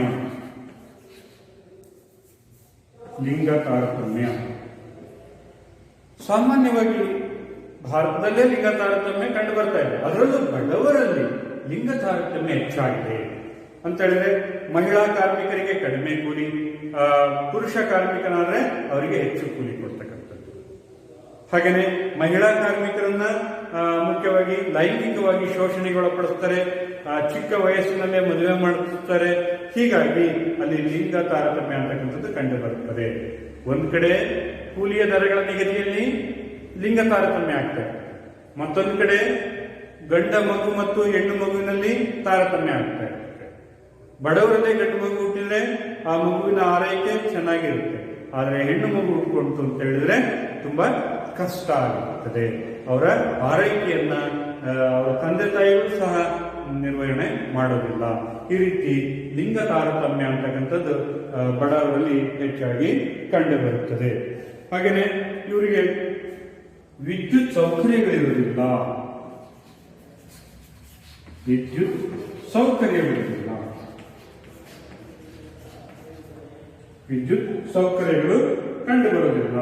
ಲಿಂಗ ತಾರತಮ್ಯ ಸಾಮಾನ್ಯವಾಗಿ ಭಾರತದಲ್ಲೇ ಲಿಂಗ ತಾರತಮ್ಯ ಕಂಡು ಬರ್ತಾ ಇದೆ. ಅದರಲ್ಲೂ ಬಡವರಲ್ಲಿ ಲಿಂಗ ತಾರತಮ್ಯ ಹೆಚ್ಚಾಗಿದೆ ಅಂತ ಹೇಳಿದ್ರೆ ಮಹಿಳಾ ಕಾರ್ಮಿಕರಿಗೆ ಕಡಿಮೆ ಕೂಲಿ, ಪುರುಷ ಕಾರ್ಮಿಕನಾದ್ರೆ ಅವರಿಗೆ ಹೆಚ್ಚು ಕೂಲಿ ಕೊಡ್ತಕ್ಕಂಥದ್ದು. ಹಾಗೇನೆ ಮಹಿಳಾ ಕಾರ್ಮಿಕರನ್ನ ಮುಖ್ಯವಾಗಿ ಲೈಂಗಿಕವಾಗಿ ಶೋಷಣೆಗೊಳಪಡಿಸ್ತಾರೆ, ಚಿಕ್ಕ ವಯಸ್ಸಿನಲ್ಲೇ ಮದುವೆ ಮಾಡಿಸ್ತಾರೆ. ಹೀಗಾಗಿ ಅಲ್ಲಿ ಲಿಂಗ ತಾರತಮ್ಯ ಅಂತಕ್ಕಂಥದ್ದು ಕಂಡು ಬರುತ್ತದೆ. ಒಂದ್ ಕಡೆ ಕೂಲಿಯ ದರಗಳ ನಿಗದಿಯಲ್ಲಿ ಲಿಂಗ ತಾರತಮ್ಯ ಆಗ್ತದೆ, ಮತ್ತೊಂದು ಕಡೆ ಗಂಡ ಮಗು ಮತ್ತು ಹೆಣ್ಣು ಮಗುವಿನಲ್ಲಿ ತಾರತಮ್ಯ ಆಗ್ತಾ ಇರುತ್ತೆ. ಬಡವರಲ್ಲೇ ಗಂಡು ಮಗು ಹುಟ್ಟಿದ್ರೆ ಆ ಮಗುವಿನ ಆರೈಕೆ ಚೆನ್ನಾಗಿರುತ್ತೆ, ಆದರೆ ಹೆಣ್ಣು ಮಗು ಹುಟ್ಕೊಂತು ಅಂತ ಹೇಳಿದ್ರೆ ತುಂಬಾ ಕಷ್ಟ ಆಗಿರುತ್ತದೆ. ಅವರ ಆರೈಕೆಯನ್ನ ಅವರ ತಂದೆ ತಾಯಿಗಳು ಸಹ ನಿರ್ವಹಣೆ ಮಾಡೋದಿಲ್ಲ. ಈ ರೀತಿ ಲಿಂಗ ತಾರತಮ್ಯ ಅಂತಕ್ಕಂಥದ್ದು ಬಡವರಲ್ಲಿ ಹೆಚ್ಚಾಗಿ ಕಂಡು ಬರುತ್ತದೆ. ಹಾಗೆಯೇ ಇವರಿಗೆ ವಿದ್ಯುತ್ ಸೌಕರ್ಯಗಳಿರುವುದಿಲ್ಲ, ವಿದ್ಯುತ್ ಸೌಕರ್ಯಗಳಿರುವುದಿಲ್ಲ, ವಿದ್ಯುತ್ ಸೌಕರ್ಯಗಳು ಕಂಡು ಬರುವುದಿಲ್ಲ.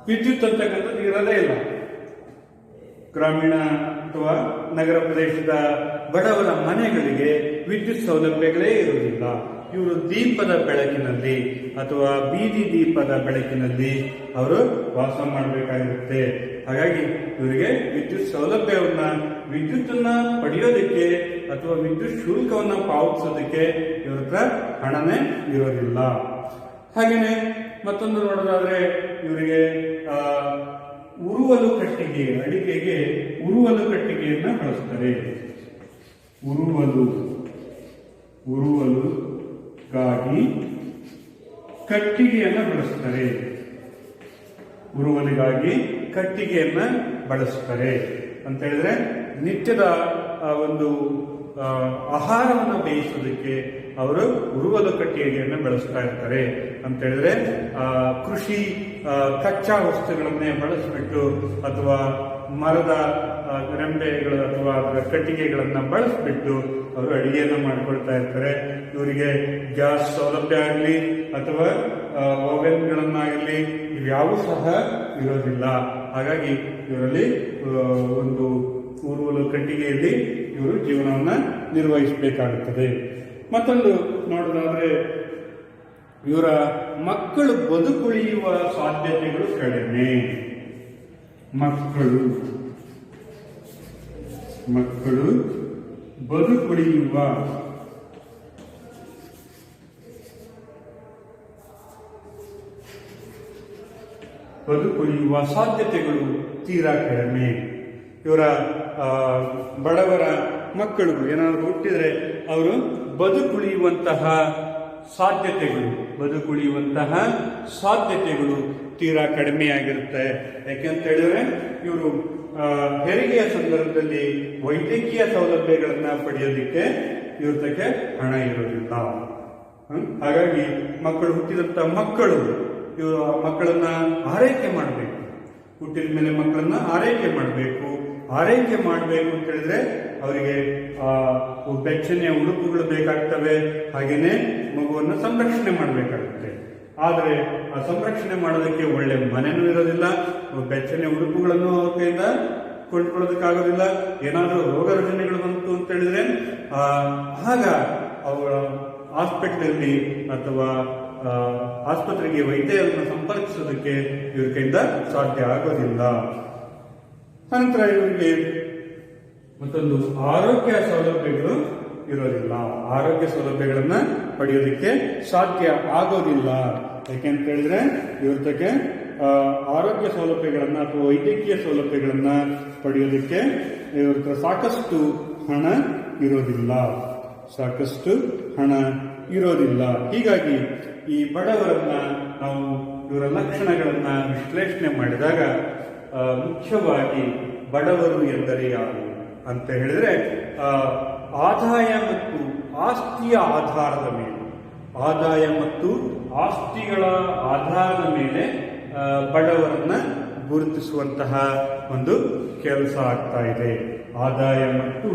ವಿದ್ಯುತ್ ಅಂತಕ್ಕಂಥದ್ದು ಇರದೇ ಇಲ್ಲ. ಗ್ರಾಮೀಣ ಅಥವಾ ನಗರ ಪ್ರದೇಶದ ಬಡವರ ಮನೆಗಳಿಗೆ ವಿದ್ಯುತ್ ಸೌಲಭ್ಯಗಳೇ ಇರುವುದಿಲ್ಲ. ಇವರು ದೀಪದ ಬೆಳಕಿನಲ್ಲಿ ಅಥವಾ ಬೀದಿ ದೀಪದ ಬೆಳಕಿನಲ್ಲಿ ಅವರು ವಾಸ ಮಾಡಬೇಕಾಗಿರುತ್ತೆ. ಹಾಗಾಗಿ ಇವರಿಗೆ ವಿದ್ಯುತ್ ಸೌಲಭ್ಯವನ್ನ, ವಿದ್ಯುತ್ತನ್ನ ಪಡೆಯೋದಕ್ಕೆ ಅಥವಾ ವಿದ್ಯುತ್ ಶುಲ್ಕವನ್ನ ಪಾವತಿಸೋದಕ್ಕೆ ಇವರ ಹತ್ರ ಹಣನೇ ಇರೋದಿಲ್ಲ. ಹಾಗೇನೆ ಮತ್ತೊಂದು ನೋಡೋದಾದ್ರೆ ಇವರಿಗೆ ಉರುವಲು ಕಟ್ಟಿಗೆ, ಅಡಿಕೆಗೆ ಉರುವಲು ಕಟ್ಟಿಗೆಯನ್ನ ಬಳಸ್ತಾರೆ. ಉರುವಲುಗಾಗಿ ಕಟ್ಟಿಗೆಯನ್ನ ಬಳಸ್ತಾರೆ. ಉರುವಲಿಗಾಗಿ ಕಟ್ಟಿಗೆಯನ್ನ ಬಳಸ್ತಾರೆ ಅಂತ ಹೇಳಿದ್ರೆ ನಿತ್ಯದ ಒಂದು ಆಹಾರವನ್ನು ಬೇಯಿಸೋದಕ್ಕೆ ಅವರು ಉರುವಲು ಕಟ್ಟಿಗೆಯನ್ನು ಬಳಸ್ತಾ ಇರ್ತಾರೆ ಅಂತ ಹೇಳಿದ್ರೆ ಕೃಷಿ ಕಚ್ಚಾ ವಸ್ತುಗಳನ್ನೇ ಬಳಸಿಬಿಟ್ಟು ಅಥವಾ ಮರದ ರೆಂಬೆಗಳು ಅಥವಾ ಅದರ ಕಟ್ಟಿಗೆಗಳನ್ನ ಬಳಸಿಬಿಟ್ಟು ಅವರು ಅಡಿಗೆಯನ್ನು ಮಾಡಿಕೊಳ್ತಾ ಇರ್ತಾರೆ. ಇವರಿಗೆ ಗ್ಯಾಸ್ ಸೌಲಭ್ಯ ಆಗಲಿ ಅಥವಾ ಓವೆನ್ಗಳನ್ನಾಗಲಿ ಇವ್ಯಾವೂ ಸಹ ಇರೋದಿಲ್ಲ. ಹಾಗಾಗಿ ಇವರಲ್ಲಿ ಒಂದು ಉರುವಲು ಕಟ್ಟಿಗೆಯಲ್ಲಿ ಇವರು ಜೀವನವನ್ನ ನಿರ್ವಹಿಸಬೇಕಾಗುತ್ತದೆ. ಮತ್ತೊಂದು ನೋಡೋದಾದ್ರೆ ಇವರ ಮಕ್ಕಳು ಬದುಕುಳಿಯುವ ಸಾಧ್ಯತೆಗಳು ಕಡಿಮೆ. ಮಕ್ಕಳು ಬದುಕುಳಿಯುವ ಸಾಧ್ಯತೆಗಳು ತೀರಾ ಕಡಿಮೆ. ಇವರ ಬಡವರ ಮಕ್ಕಳು ಏನಾದರೂ ಹುಟ್ಟಿದ್ರೆ ಅವರು ಬದುಕುಳಿಯುವಂತಹ ಸಾಧ್ಯತೆಗಳು ತೀರಾ ಕಡಿಮೆಯಾಗಿರುತ್ತೆ. ಯಾಕೆಂತ ಹೇಳಿದ್ರೆ ಇವರು ಹೆರಿಗೆಯ ಸಂದರ್ಭದಲ್ಲಿ ವೈದ್ಯಕೀಯ ಸೌಲಭ್ಯಗಳನ್ನ ಪಡೆಯೋದಿಕ್ಕೆ ಇವ್ರ ತಕ್ಕೆ ಹಣ ಇರೋದಿಲ್ಲ. ಹಾಗಾಗಿ ಮಕ್ಕಳು ಹುಟ್ಟಿದಂತ ಮಕ್ಕಳು ಮಕ್ಕಳನ್ನ ಆರೈಕೆ ಮಾಡಬೇಕು. ಹುಟ್ಟಿದ ಮೇಲೆ ಮಕ್ಕಳನ್ನ ಆರೈಕೆ ಮಾಡಬೇಕು ಅಂತ ಹೇಳಿದ್ರೆ ಅವರಿಗೆ ಬೆಚ್ಚನೆಯ ಉಡುಪುಗಳು ಬೇಕಾಗ್ತವೆ. ಹಾಗೇನೆ ಮಗುವನ್ನು ಸಂರಕ್ಷಣೆ ಮಾಡಬೇಕಾಗುತ್ತೆ. ಆದರೆ ಆ ಸಂರಕ್ಷಣೆ ಮಾಡೋದಕ್ಕೆ ಒಳ್ಳೆ ಮನೆನೂ ಇರೋದಿಲ್ಲ, ಬೆಚ್ಚನೆಯ ಉಡುಪುಗಳನ್ನು ಅವ್ರ ಕೈಯಿಂದ ಕೊಂಡ್ಕೊಳ್ಳೋದಕ್ಕಾಗೋದಿಲ್ಲ. ಏನಾದರೂ ರೋಗ ರುಜಿನಗಳು ಬಂತು ಅಂತ ಹೇಳಿದ್ರೆ ಆಗ ಅವರ ಹಾಸ್ಪಿಟಲ್ ಅಥವಾ ಆಸ್ಪತ್ರೆಗೆ ವೈದ್ಯರನ್ನು ಸಂಪರ್ಕಿಸೋದಕ್ಕೆ ಇವ್ರ ಕೈಯಿಂದ ಸಾಧ್ಯ ಆಗೋದಿಲ್ಲ. ನಂತರ ಇವರಿಗೆ ಮತ್ತೊಂದು ಆರೋಗ್ಯ ಸೌಲಭ್ಯಗಳು ಇರೋದಿಲ್ಲ. ಆರೋಗ್ಯ ಸೌಲಭ್ಯಗಳನ್ನ ಪಡೆಯೋದಕ್ಕೆ ಸಾಧ್ಯ ಆಗೋದಿಲ್ಲ. ಯಾಕೆಂತ ಹೇಳಿದ್ರೆ ಇವ್ರ ತಕ್ಕೆ ಆರೋಗ್ಯ ಸೌಲಭ್ಯಗಳನ್ನ ಅಥವಾ ವೈದ್ಯಕೀಯ ಸೌಲಭ್ಯಗಳನ್ನ ಪಡೆಯೋದಕ್ಕೆ ಇವ್ರ ಹತ್ರ ಸಾಕಷ್ಟು ಹಣ ಇರೋದಿಲ್ಲ. ಹೀಗಾಗಿ ಈ ಬಡವರನ್ನ ನಾವು ಇವರ ಲಕ್ಷಣಗಳನ್ನ ವಿಶ್ಲೇಷಣೆ ಮಾಡಿದಾಗ ಮುಖ್ಯವಾಗಿ ಬಡವರು ಎಂದರೆ ಯಾರು ಅಂತ ಹೇಳಿದ್ರೆ ಆದಾಯ ಮತ್ತು ಆಸ್ತಿಯ ಆಧಾರದ ಮೇಲೆ, ಆದಾಯ ಮತ್ತು ಆಸ್ತಿಗಳ ಆಧಾರದ ಮೇಲೆ ಬಡವರನ್ನ ಗುರುತಿಸುವಂತಹ ಒಂದು ಕೆಲಸ ಆಗ್ತಾ ಇದೆ. ಆದಾಯ ಮತ್ತು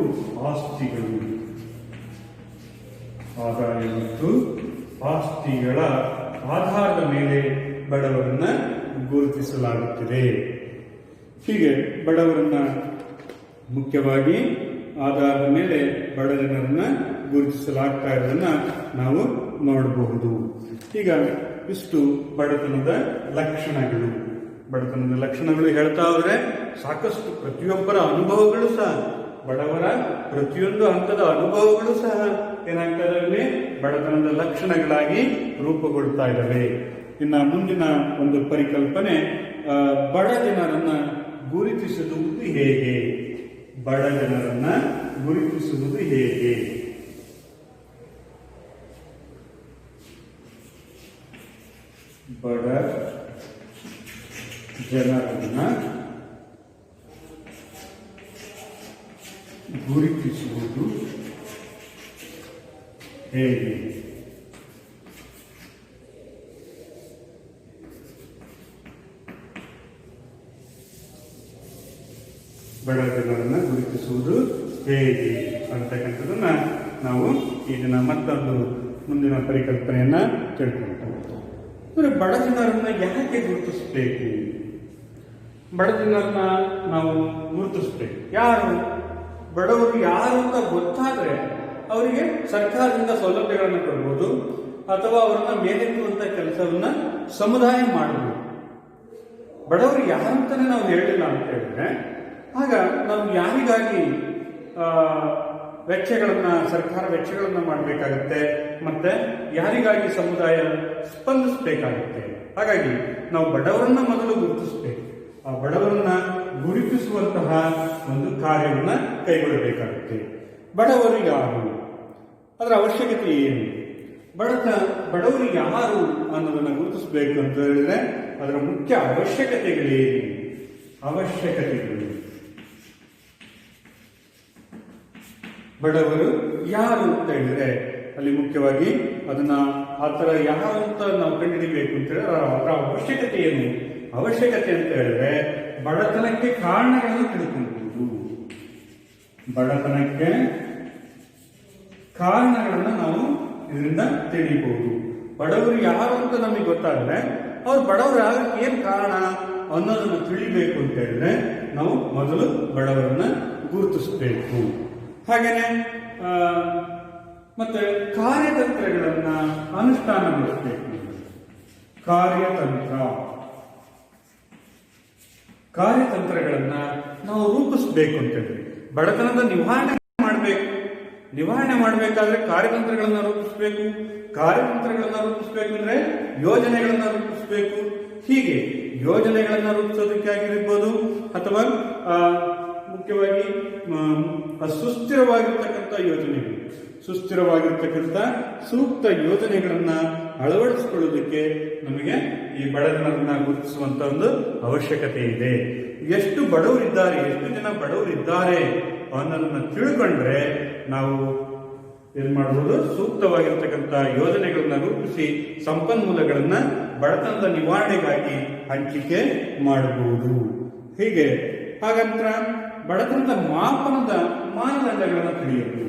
ಆಸ್ತಿಗಳು, ಆದಾಯ ಮತ್ತು ಆಸ್ತಿಗಳ ಆಧಾರದ ಮೇಲೆ ಬಡವರನ್ನ ಗುರುತಿಸಲಾಗುತ್ತಿದೆ. ಹೀಗೆ ಬಡವರನ್ನ ಮುಖ್ಯವಾಗಿ ಆಧಾರದ ಮೇಲೆ ಬಡ ಜನರನ್ನ ಗುರುತಿಸಲಾಗ್ತಾ ಇರೋದನ್ನ ನಾವು ನೋಡಬಹುದು. ಈಗ ಇಷ್ಟು ಬಡತನದ ಲಕ್ಷಣಗಳು. ಬಡತನದ ಲಕ್ಷಣಗಳು ಹೇಳ್ತಾ ಹೋದ್ರೆ ಸಾಕಷ್ಟು ಪ್ರತಿಯೊಬ್ಬರ ಅನುಭವಗಳು ಸಹ, ಬಡವರ ಪ್ರತಿಯೊಂದು ಹಂತದ ಅನುಭವಗಳು ಸಹ ಏನಾಗ್ತಾ ಇದಾವೆ, ಬಡತನದ ಲಕ್ಷಣಗಳಾಗಿ ರೂಪುಗೊಳ್ತಾ ಇದ್ದಾವೆ. ಇನ್ನು ಮುಂದಿನ ಒಂದು ಪರಿಕಲ್ಪನೆ, ಬಡ ಜನರನ್ನ ಗುರುತಿಸುವುದು ಹೇಗೆ? ಬಡ ಜನರನ್ನ ಗುರುತಿಸುವುದು ಹೇಗೆ? ಬಡ ಜನರನ್ನ ಗುರುತಿಸುವುದು ಹೇಗೆ? ಬಡ ಜನರನ್ನ ಗುರುತಿಸುವುದು ಹೇಗೆ ಅಂತಕ್ಕಂಥದನ್ನ ನಾವು ಈ ದಿನ ಮತ್ತೊಂದು ಮುಂದಿನ ಪರಿಕಲ್ಪನೆಯನ್ನ ತಿಳ್ಕೊಳ್ತೇವೆ. ಬಡ ಜನರನ್ನ ಯಾಕೆ ಗುರುತಿಸಬೇಕು? ಬಡ ಜನರನ್ನ ನಾವು ಗುರುತಿಸ್ಬೇಕು. ಯಾರು ಬಡವರು ಯಾರು ಅಂತ ಗೊತ್ತಾದ್ರೆ ಅವರಿಗೆ ಸರ್ಕಾರದಿಂದ ಸೌಲಭ್ಯಗಳನ್ನು ಕೊಡ್ಬೋದು, ಅಥವಾ ಅವರನ್ನ ಮೇಲೆತ್ತುವಂತ ಕೆಲಸವನ್ನ ಸಮುದಾಯ ಮಾಡಬಹುದು. ಬಡವರು ಯಾರಂತಾನೆ ನಾವು ಹೇಳಿಲ್ಲ ಅಂತ ಹೇಳಿದ್ರೆ ಆಗ ನಾವು ಯಾರಿಗಾಗಿ ವೆಚ್ಚಗಳನ್ನ, ಸರ್ಕಾರ ವೆಚ್ಚಗಳನ್ನ ಮಾಡಬೇಕಾಗತ್ತೆ, ಮತ್ತೆ ಯಾರಿಗಾಗಿ ಸಮುದಾಯ ಸ್ಪಂದಿಸಬೇಕಾಗುತ್ತೆ. ಹಾಗಾಗಿ ನಾವು ಬಡವರನ್ನ ಮೊದಲು ಗುರುತಿಸಬೇಕು. ಆ ಬಡವರನ್ನ ಗುರುತಿಸುವಂತಹ ಒಂದು ಕಾರ್ಯವನ್ನ ಕೈಗೊಳ್ಳಬೇಕಾಗುತ್ತೆ. ಬಡವರು ಯಾರು, ಅದರ ಅವಶ್ಯಕತೆ ಏನು, ಬಡವರು ಯಾರು ಅನ್ನೋದನ್ನ ಗುರುತಿಸಬೇಕು ಅಂತ ಹೇಳಿದ್ರೆ ಅದರ ಮುಖ್ಯ ಅವಶ್ಯಕತೆಗಳೇನು? ಅವಶ್ಯಕತೆಗಳು, ಬಡವರು ಯಾರು ಅಂತ ಹೇಳಿದ್ರೆ ಅಲ್ಲಿ ಮುಖ್ಯವಾಗಿ ಅದನ್ನ ಆ ಥರ ಯಾರು ಅಂತ ನಾವು ಕಂಡುಹಿಡಿಬೇಕು ಅಂತ ಹೇಳಿದ್ರೆ ಅದರ ಅವಶ್ಯಕತೆ ಏನು? ಅವಶ್ಯಕತೆ ಅಂತ ಹೇಳಿದ್ರೆ ಬಡತನಕ್ಕೆ ಕಾರಣಗಳನ್ನು ತಿಳ್ಕೊಳ್ಬಹುದು. ಬಡತನಕ್ಕೆ ಕಾರಣಗಳನ್ನ ನಾವು ಇದರಿಂದ ತಿಳಿಯಬಹುದು. ಬಡವರು ಯಾರು ಅಂತ ನಮಗೆ ಗೊತ್ತಾದ್ರೆ ಅವ್ರು ಬಡವರು ಆಗಕ್ಕೆ ಏನ್ ಕಾರಣ ಅನ್ನೋದನ್ನ ತಿಳಿಬೇಕು ಅಂತ ಹೇಳಿದ್ರೆ ನಾವು ಮೊದಲು ಬಡವರನ್ನ ಗುರುತಿಸಬೇಕು. ಹಾಗೇನೆ ಮತ್ತೆ ಕಾರ್ಯತಂತ್ರಗಳನ್ನ ಅನುಷ್ಠಾನಗೊಳಿಸಬೇಕು. ಕಾರ್ಯತಂತ್ರಗಳನ್ನ ನಾವು ರೂಪಿಸಬೇಕು ಅಂತ ಹೇಳಿದ್ರೆ ಬಡತನದ ನಿವಾರಣೆ ಮಾಡಬೇಕಾದ್ರೆ ಕಾರ್ಯತಂತ್ರಗಳನ್ನ ರೂಪಿಸಬೇಕು. ಕಾರ್ಯತಂತ್ರಗಳನ್ನ ರೂಪಿಸಬೇಕು ಅಂದ್ರೆ ಯೋಜನೆಗಳನ್ನ ರೂಪಿಸಬೇಕು. ಹೀಗೆ ಯೋಜನೆಗಳನ್ನ ರೂಪಿಸೋದಕ್ಕಾಗಿರ್ಬೋದು, ಅಥವಾ ಮುಖ್ಯವಾಗಿ ಸುಸ್ಥಿರವಾಗಿರ್ತಕ್ಕಂಥ ಯೋಜನೆಗಳು, ಸುಸ್ಥಿರವಾಗಿರ್ತಕ್ಕಂಥ ಸೂಕ್ತ ಯೋಜನೆಗಳನ್ನ ಅಳವಡಿಸಿಕೊಳ್ಳೋದಕ್ಕೆ ನಮಗೆ ಈ ಬಡತನವನ್ನ ಗುರುತಿಸುವಂತ ಒಂದು ಅವಶ್ಯಕತೆ ಇದೆ. ಎಷ್ಟು ಬಡವರಿದ್ದಾರೆ, ಎಷ್ಟು ಜನ ಬಡವರಿದ್ದಾರೆ ಅನ್ನೋದನ್ನ ತಿಳ್ಕೊಂಡ್ರೆ ನಾವು ಏನ್ ಮಾಡಬಹುದು, ಸೂಕ್ತವಾಗಿರ್ತಕ್ಕಂಥ ಯೋಜನೆಗಳನ್ನ ರೂಪಿಸಿ ಸಂಪನ್ಮೂಲಗಳನ್ನ ಬಡತನದ ನಿವಾರಣೆಗಾಗಿ ಹಂಚಿಕೆ ಮಾಡಬಹುದು. ಹೀಗೆ ಹಾಗಂತ ಬಡತನದ ಮಾಪನದ ಮಾನದಂಡಗಳನ್ನು ತಿಳಿಯಬಹುದು.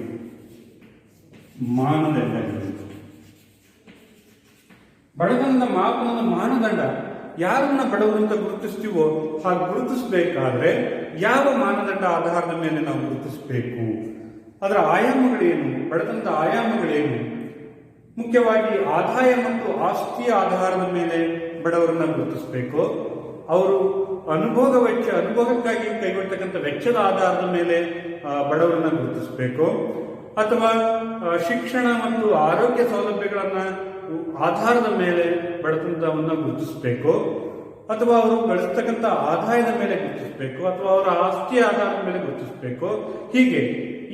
ಬಡತನದ ಮಾಪನದ ಮಾನದಂಡ, ಯಾರನ್ನ ಬಡವರು ಅಂತ ಗುರುತಿಸ್ತೀವೋ ಹಾಗೆ ಗುರುತಿಸಬೇಕಾದ್ರೆ ಯಾವ ಮಾನದಂಡ ಆಧಾರದ ಮೇಲೆ ನಾವು ಗುರುತಿಸಬೇಕು, ಅದರ ಆಯಾಮಗಳೇನು, ಬಡತನದ ಆಯಾಮಗಳೇನು, ಮುಖ್ಯವಾಗಿ ಆದಾಯ ಮತ್ತು ಆಸ್ತಿಯ ಆಧಾರದ ಮೇಲೆ ಬಡವರನ್ನ ಗುರುತಿಸಬೇಕು. ಅವರು ಅನುಭವಕ್ಕಾಗಿ ಕೈಗೊಳ್ತಕ್ಕಂಥ ವೆಚ್ಚದ ಆಧಾರದ ಮೇಲೆ ಬಡವರನ್ನ ಗುರುತಿಸಬೇಕು, ಅಥವಾ ಶಿಕ್ಷಣ ಮತ್ತು ಆರೋಗ್ಯ ಸೌಲಭ್ಯಗಳನ್ನ ಆಧಾರದ ಮೇಲೆ ಬಡತನದವನ್ನ ಗುರುತಿಸಬೇಕು, ಅಥವಾ ಅವರು ಗಳಿಸ್ತಕ್ಕಂಥ ಆದಾಯದ ಮೇಲೆ ಗುರುತಿಸಬೇಕು, ಅಥವಾ ಅವರ ಆಸ್ತಿಯ ಆಧಾರದ ಮೇಲೆ ಗುರುತಿಸಬೇಕು. ಹೀಗೆ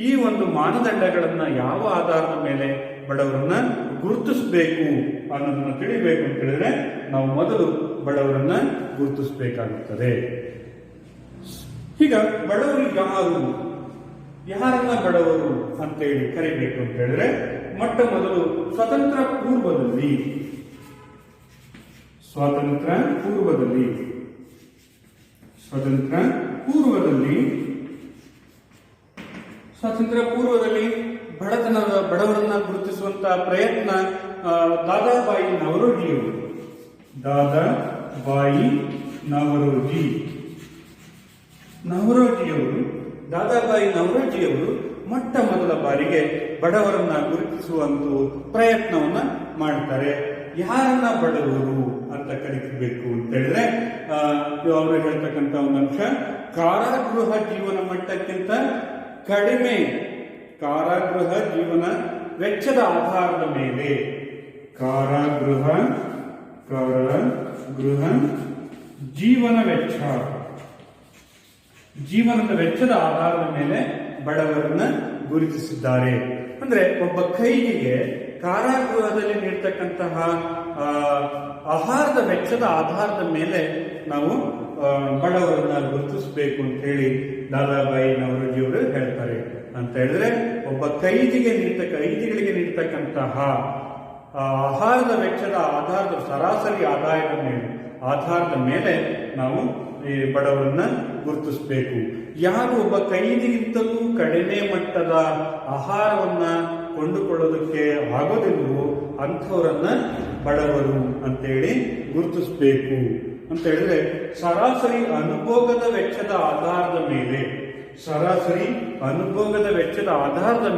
ಈ ಒಂದು ಮಾನದಂಡಗಳನ್ನ ಯಾವ ಆಧಾರದ ಮೇಲೆ ಬಡವರನ್ನ ಗುರುತಿಸಬೇಕು ಅನ್ನೋದನ್ನ ತಿಳಿಬೇಕು ಅಂತ ಹೇಳಿದ್ರೆ ನಾವು ಮೊದಲು ಬಡವರನ್ನ ಗುರುತಿಸಬೇಕಾಗುತ್ತದೆ. ಈಗ ಬಡವರು ಯಾರು ಯಾರನ್ನ ಬಡವರು ಅಂತೇಳಿ ಕರಿಬೇಕು ಅಂತ ಹೇಳಿದ್ರೆ ಮೊಟ್ಟ ಮೊದಲು ಸ್ವಾತಂತ್ರ್ಯ ಪೂರ್ವದಲ್ಲಿ ಬಡವರನ್ನ ಗುರುತಿಸುವಂತಹ ಪ್ರಯತ್ನ ದಾದಾಬಾಯಿ ನವರೋಜಿಯವರು ಮೊಟ್ಟ ಮೊದಲ ಬಾರಿಗೆ ಬಡವರನ್ನ ಗುರುತಿಸುವಂತ ಪ್ರಯತ್ನವನ್ನ ಮಾಡ್ತಾರೆ. ಯಾರನ್ನ ಬಡವರು ಅಂತ ಕರಿಬೇಕು ಅಂತ ಹೇಳಿದ್ರೆ ಅವರು ಹೇಳ್ತಕ್ಕಂಥ ಒಂದು ಅಂಶ, ಕಾರಾಗೃಹ ಜೀವನ ಮಟ್ಟಕ್ಕಿಂತ ಕಡಿಮೆ ಕಾರಾಗೃಹ ಜೀವನ ವೆಚ್ಚದ ಆಧಾರದ ಮೇಲೆ ಕಾರಾಗೃಹ ಜೀವನದ ವೆಚ್ಚದ ಆಧಾರದ ಮೇಲೆ ಬಡವರನ್ನ ಗುರುತಿಸಿದ್ದಾರೆ. ಅಂದ್ರೆ ಒಬ್ಬ ಕೈದಿಗೆ ಕಾರಾಗೃಹದಲ್ಲಿ ನೀಡ್ತಕ್ಕಂತಹ ಆಹಾರದ ವೆಚ್ಚದ ಆಧಾರದ ಮೇಲೆ ನಾವು ಬಡವರನ್ನ ಗುರುತಿಸಬೇಕು ಅಂತ ಹೇಳಿ ದಾದಾಬಾಯಿ ನವರೋಜಿಯವರು ಹೇಳ್ತಾರೆ. ಅಂತ ಹೇಳಿದ್ರೆ ಒಬ್ಬ ಕೈದಿಗಳಿಗೆ ನೀಡ್ತಕ್ಕಂತಹ ಆಹಾರದ ವೆಚ್ಚದ ಆಧಾರದ ಸರಾಸರಿ ಆಧಾರದ ಮೇಲೆ ನಾವು ಈ ಬಡವರನ್ನ ಗುರುತಿಸಬೇಕು. ಯಾರು ಒಬ್ಬ ಕೈದಿಗಿಂತಲೂ ಕಡಿಮೆ ಮಟ್ಟದ ಆಹಾರವನ್ನ ಕೊಂಡುಕೊಳ್ಳೋದಕ್ಕೆ ಆಗೋದಿಲ್ವೋ ಅಂಥವರನ್ನ ಬಡವರು ಅಂತೇಳಿ ಗುರುತಿಸಬೇಕು ಅಂತ ಹೇಳಿದ್ರೆ ಸರಾಸರಿ ಅನುಭೋಗದ ವೆಚ್ಚದ ಆಧಾರದ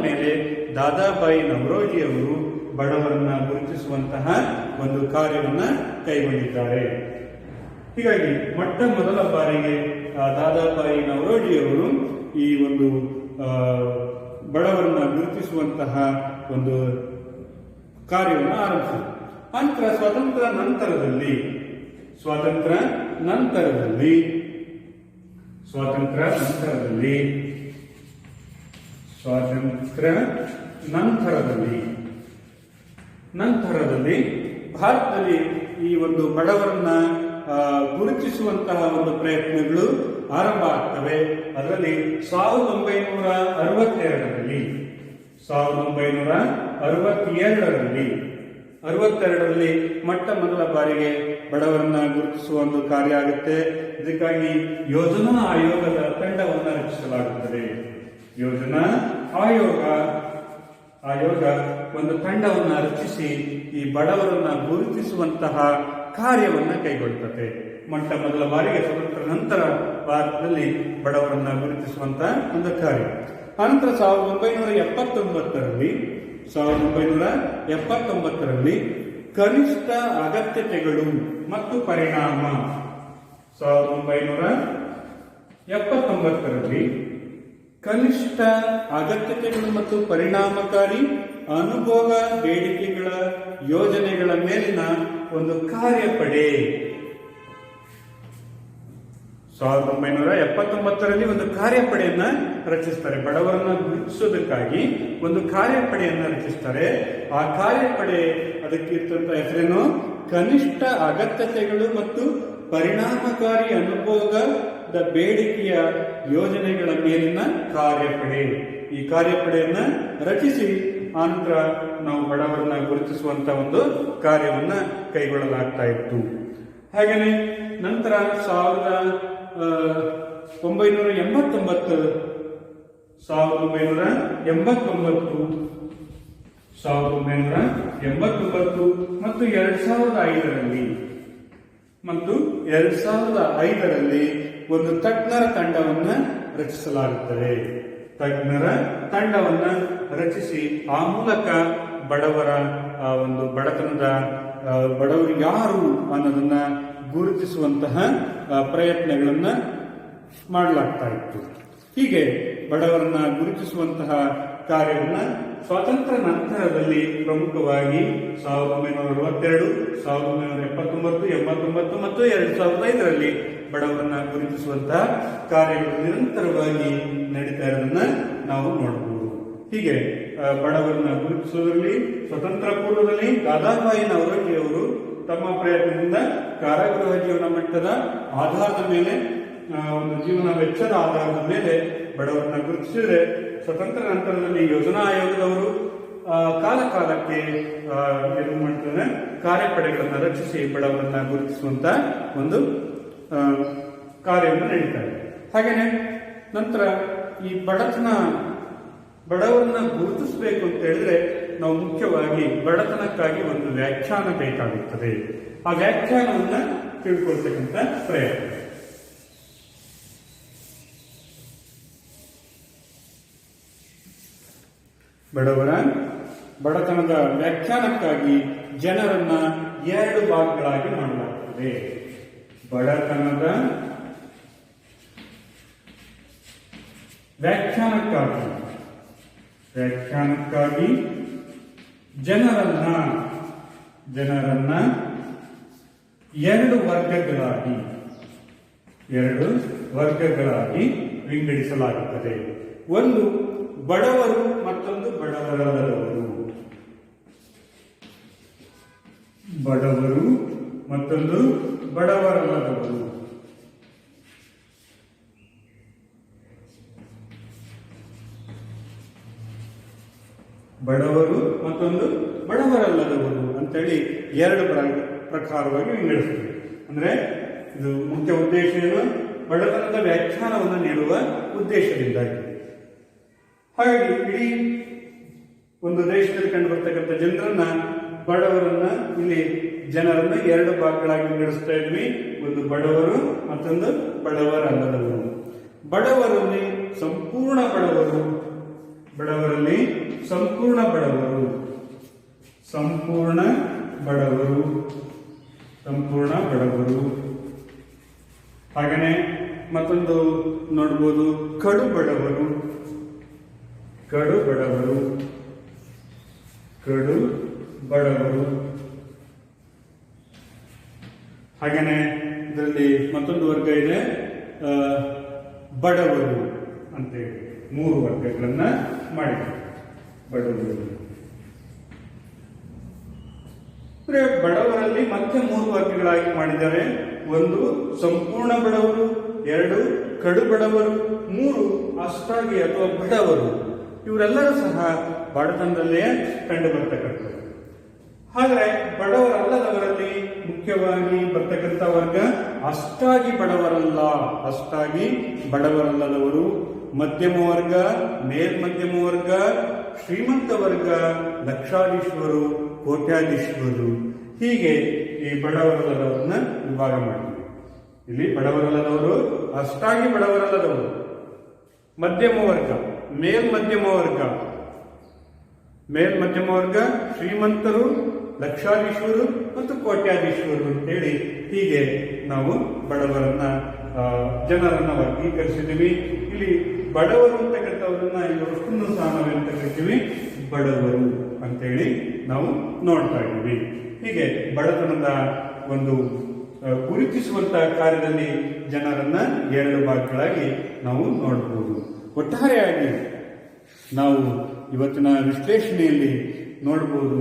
ಮೇಲೆ ದಾದಾಬಾಯಿ ನವರೋಜಿಯವರು ಬಡವರನ್ನ ಗುರುತಿಸುವಂತಹ ಒಂದು ಕಾರ್ಯವನ್ನ ಕೈಗೊಂಡಿದ್ದಾರೆ. ಹೀಗಾಗಿ ಮೊಟ್ಟ ಮೊದಲ ಬಾರಿಗೆ ದಾದಾಬಾಯಿ ನವರೋಜಿಯವರು ಈ ಒಂದು ಬಡವರನ್ನ ಗುರುತಿಸುವಂತಹ ಒಂದು ಕಾರ್ಯವನ್ನು ಆರಂಭಿಸಿದರು. ನಂತರ ಸ್ವಾತಂತ್ರ್ಯ ನಂತರದಲ್ಲಿ ಭಾರತದಲ್ಲಿ ಈ ಒಂದು ಬಡವರನ್ನ ಗುರುತಿಸುವಂತಹ ಒಂದು ಪ್ರಯತ್ನಗಳು ಆರಂಭ ಆಗ್ತವೆ. ಅದರಲ್ಲಿ 1962ರಲ್ಲಿ ಮೊಟ್ಟ ಮೊದಲ ಬಾರಿಗೆ ಬಡವರನ್ನ ಗುರುತಿಸುವ ಒಂದು ಕಾರ್ಯ ಆಗುತ್ತೆ. ಇದಕ್ಕಾಗಿ ಯೋಜನಾ ಆಯೋಗದ ತಂಡವನ್ನು ರಚಿಸಲಾಗುತ್ತದೆ. ಯೋಜನಾ ಆಯೋಗ ಒಂದು ತಂಡವನ್ನ ರಚಿಸಿ ಈ ಬಡವರನ್ನ ಗುರುತಿಸುವಂತಹ ಕಾರ್ಯವನ್ನ ಕೈಗೊಳ್ಳುತ್ತದೆ. ಮೊಟ್ಟ ಮೊದಲ ಬಾರಿಗೆ ಸ್ವತಂತ್ರ ನಂತರ ಭಾರತದಲ್ಲಿ ಬಡವರನ್ನ ಗುರುತಿಸುವಂತಹ ಒಂದು ಕಾರ್ಯ. ಅನಂತರ 1979ರಲ್ಲಿ ಕನಿಷ್ಠ ಅಗತ್ಯತೆಗಳು ಮತ್ತು ಪರಿಣಾಮ 1979ರಲ್ಲಿ ಕನಿಷ್ಠ ಅಗತ್ಯತೆಗಳು ಮತ್ತು ಪರಿಣಾಮಕಾರಿ ಅನುಭೋಗ ಬೇಡಿಕೆಗಳ ಯೋಜನೆಗಳ ಮೇಲಿನ ಒಂದು ಕಾರ್ಯಪಡೆ 1979ರಲ್ಲಿ ಒಂದು ಕಾರ್ಯಪಡೆಯನ್ನ ರಚಿಸ್ತಾರೆ. ಬಡವರನ್ನ ಗುರುತಿಸೋದಕ್ಕಾಗಿ ಒಂದು ಕಾರ್ಯಪಡೆಯನ್ನ ರಚಿಸ್ತಾರೆ. ಆ ಕಾರ್ಯಪಡೆ ಅದಕ್ಕಿರ್ತಂತ ಹೆಸರೇನು, ಕನಿಷ್ಠ ಅಗತ್ಯತೆಗಳು ಮತ್ತು ಪರಿಣಾಮಕಾರಿ ಅನುಭೋಗದ ಬೇಡಿಕೆಯ ಯೋಜನೆಗಳ ಮೇಲಿನ ಕಾರ್ಯಪಡೆ. ಈ ಕಾರ್ಯಪಡೆಯನ್ನ ರಚಿಸಿ ಆನಂತರ ನಾವು ಬಡವರನ್ನ ಗುರುತಿಸುವಂತ ಒಂದು ಕಾರ್ಯವನ್ನ ಕೈಗೊಳ್ಳಲಾಗ್ತಾ ಇತ್ತು. ಹಾಗೆಯೇ ನಂತರ 1989 ಮತ್ತು 2005ರಲ್ಲಿ ಒಂದು ತಜ್ಞರ ತಂಡವನ್ನ ರಚಿಸಲಾಗುತ್ತದೆ. ತಜ್ಞರ ತಂಡವನ್ನ ರಚಿಸಿ ಆ ಮೂಲಕ ಬಡವರ ಒಂದು ಬಡವರು ಯಾರು ಅನ್ನೋದನ್ನ ಗುರುತಿಸುವಂತಹ ಪ್ರಯತ್ನಗಳನ್ನ ಮಾಡಲಾಗ್ತಾ ಇತ್ತು. ಹೀಗೆ ಬಡವರನ್ನ ಗುರುತಿಸುವಂತಹ ಕಾರ್ಯವನ್ನ ಸ್ವಾತಂತ್ರ್ಯ ನಂತರದಲ್ಲಿ ಪ್ರಮುಖವಾಗಿ 1962, 1979, 89 ಮತ್ತು 2005ರಲ್ಲಿ ಬಡವರನ್ನ ಗುರುತಿಸುವಂತಹ ಕಾರ್ಯಗಳು ನಿರಂತರವಾಗಿ ನಡೀತಾ ಇರೋದನ್ನ ನಾವು ನೋಡಬಹುದು. ಹೀಗೆ ಬಡವರನ್ನ ಗುರುತಿಸುವುದರಲ್ಲಿ ಸ್ವತಂತ್ರ ಪೂರ್ವದಲ್ಲಿ ದಾದಾಬಾಯಿ ನವರೋಜಿಯವರು ತಮ್ಮ ಪ್ರಯತ್ನದಿಂದ ಕಾರಾಗೃಹ ಜೀವನ ಮಟ್ಟದ ಆಧಾರದ ಮೇಲೆ ಒಂದು ಜೀವನ ವೆಚ್ಚದ ಆಧಾರದ ಮೇಲೆ ಬಡವರನ್ನ ಗುರುತಿಸಿದರೆ ಸ್ವತಂತ್ರ ನಂತರದಲ್ಲಿ ಯೋಜನಾ ಆಯೋಗದವರು ಕಾಲ ಕಾಲಕ್ಕೆ ಏನು ಮಾಡ್ತಾರೆ, ಕಾರ್ಯಪಡೆಗಳನ್ನು ರಚಿಸಿ ಬಡವರನ್ನ ಗುರುತಿಸುವಂತ ಒಂದು ಕಾರ್ಯವನ್ನು ನಡೀತಾರೆ. ಹಾಗೇನೆ ನಂತರ ಈ ಬಡವರನ್ನ ಗುರುತಿಸಬೇಕು ಅಂತ ಹೇಳಿದ್ರೆ ನಾವು ಮುಖ್ಯವಾಗಿ ಬಡತನಕ್ಕಾಗಿ ಒಂದು ವ್ಯಾಖ್ಯಾನ ಬೇಕಾಗುತ್ತದೆ. ಆ ವ್ಯಾಖ್ಯಾನವನ್ನ ತಿಳ್ಕೊಳ್ತಕ್ಕಂಥ ಪ್ರಯತ್ನ. ಬಡತನದ ವ್ಯಾಖ್ಯಾನಕ್ಕಾಗಿ ಜನರನ್ನ 2 ಭಾಗಗಳಾಗಿ ಮಾಡಲಾಗುತ್ತದೆ. ಬಡತನದ ವ್ಯಾಖ್ಯಾನಕ್ಕಾಗಿ ಜನರನ್ನ 2 ವರ್ಗಗಳಾಗಿ ವಿಂಗಡಿಸಲಾಗುತ್ತದೆ. ಒಂದು ಬಡವರು, ಮತ್ತೊಂದು ಬಡವರಲ್ಲದವರು. ಬಡವರು ಮತ್ತೊಂದು ಬಡವರಲ್ಲದವರು ಅಂತೇಳಿ 2 ಪ್ರಕಾರವಾಗಿ ವಿಂಗಡಿಸುತ್ತದೆ. ಅಂದ್ರೆ ಇದು ಮುಖ್ಯ ಉದ್ದೇಶ ಏನು? ಬಡತನದ ವ್ಯಾಖ್ಯಾನವನ್ನು ನೀಡುವ ಉದ್ದೇಶದಿಂದಾಗಿದೆ. ಹಾಗಾಗಿ ಇಡೀ ಒಂದು ದೇಶದಲ್ಲಿ ಕಂಡು ಬರ್ತಕ್ಕಂಥ ಬಡವರನ್ನ ಇಲ್ಲಿ ಜನರನ್ನ 2 ಭಾಗಗಳಾಗಿ ವಿಂಗಡಿಸ್ತಾ ಇದ್ವಿ. ಒಂದು ಬಡವರು, ಮತ್ತೊಂದು ಬಡವರಲ್ಲದವರು. ಬಡವರಲ್ಲಿ ಸಂಪೂರ್ಣ ಬಡವರು, ಹಾಗೇನೆ ಮತ್ತೊಂದು ನೋಡ್ಬೋದು ಕಡು ಬಡವರು. ಹಾಗೇನೆ ಇದರಲ್ಲಿ ಮತ್ತೊಂದು ವರ್ಗ ಇದೆ, ಬಡವರು ಅಂತೇಳಿ 3 ವರ್ಗಗಳನ್ನ ಮಾಡಿದ್ದಾರೆ. ಬಡವರಲ್ಲಿ ಮತ್ತೆ 3 ವರ್ಗಗಳಾಗಿ ಮಾಡಿದ್ದಾರೆ. ಒಂದು ಸಂಪೂರ್ಣ ಬಡವರು, 2 ಕಡು ಬಡವರು, 3 ಅಷ್ಟಾಗಿ ಅಥವಾ ಬಡವರು. ಇವರೆಲ್ಲರೂ ಸಹ ಬಡತನದಲ್ಲೇ ಕಂಡು ಬರ್ತಕ್ಕಂಥದ್ದು. ಆದರೆ ಬಡವರಲ್ಲದವರಲ್ಲಿ ಮುಖ್ಯವಾಗಿ ಬರ್ತಕ್ಕಂಥ ವರ್ಗ ಅಷ್ಟಾಗಿ ಬಡವರಲ್ಲದವರು, ಮಧ್ಯಮ ವರ್ಗ, ಮೇಲ್ಮಧ್ಯಮ ವರ್ಗ, ಶ್ರೀಮಂತ ವರ್ಗ, ಲಕ್ಷಾಧೀಶ್ವರು, ಕೋಟ್ಯಾಧೀಶ್ವರು. ಹೀಗೆ ಈ ಬಡವರಲ್ಲದವರನ್ನ ವಿಭಾಗ ಮಾಡ್ತೀವಿ. ಇಲ್ಲಿ ಬಡವರಲ್ಲದವರು, ಅಷ್ಟಾಗಿ ಬಡವರಲ್ಲದವರು, ಮಧ್ಯಮ ವರ್ಗ, ಮೇಲ್ಮಧ್ಯಮ ವರ್ಗ, ಶ್ರೀಮಂತರು, ಲಕ್ಷಾಧೀಶ್ವರು ಮತ್ತು ಕೋಟ್ಯಾಧೀಶ್ವರು ಅಂತೇಳಿ ಹೀಗೆ ನಾವು ಜನರನ್ನ ವರ್ಗೀಕರಿಸಿದ್ದೀವಿ. ಇಲ್ಲಿ ಬಡವರು ಅಂತಕ್ಕಂಥವ್ರನ್ನ ಇವರನ್ನು ಸಹ ನಾವೆಂತ ಕರಿತೀವಿ, ಬಡವರು ಅಂತೇಳಿ ನಾವು ನೋಡ್ತಾ ಇದ್ದೀವಿ. ಹೀಗೆ ಬಡತನದ ಒಂದು ಗುರುತಿಸುವಂತಹ ಕಾರ್ಯದಲ್ಲಿ ಜನರನ್ನ 2 ಭಾಗಗಳಾಗಿ ನಾವು ನೋಡಬಹುದು. ಒಟ್ಟಾರೆಯಾಗಿ ನಾವು ಇವತ್ತಿನ ವಿಶ್ಲೇಷಣೆಯಲ್ಲಿ ನೋಡಬಹುದು,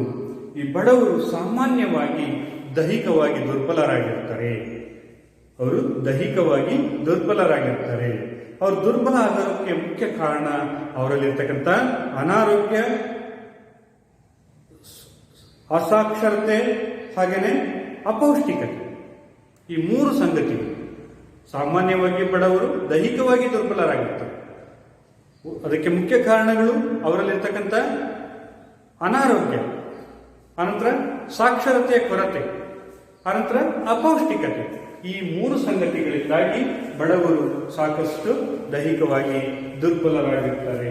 ಈ ಬಡವರು ಸಾಮಾನ್ಯವಾಗಿ ದೈಹಿಕವಾಗಿ ದುರ್ಬಲರಾಗಿರ್ತಾರೆ. ಅವರು ದುರ್ಬಲ ಆಗೋದಕ್ಕೆ ಮುಖ್ಯ ಕಾರಣ ಅವರಲ್ಲಿರ್ತಕ್ಕಂಥ ಅನಾರೋಗ್ಯ, ಅಸಾಕ್ಷರತೆ, ಹಾಗೇನೆ ಅಪೌಷ್ಟಿಕತೆ. ಈ 3 ಸಂಗತಿಗಳು. ಸಾಮಾನ್ಯವಾಗಿ ಬಡವರು ದೈಹಿಕವಾಗಿ ದುರ್ಬಲರಾಗಿರ್ತಾರೆ. ಅದಕ್ಕೆ ಮುಖ್ಯ ಕಾರಣಗಳು ಅವರಲ್ಲಿರ್ತಕ್ಕಂಥ ಅನಾರೋಗ್ಯ, ಅನಂತರ ಸಾಕ್ಷರತೆಯ ಕೊರತೆ, ಅನಂತರ ಅಪೌಷ್ಟಿಕತೆ. ಈ 3 ಸಂಗತಿಗಳಿಂದಾಗಿ ಬಡವರು ಸಾಕಷ್ಟು ದೈಹಿಕವಾಗಿ ದುರ್ಬಲರಾಗಿರ್ತಾರೆ.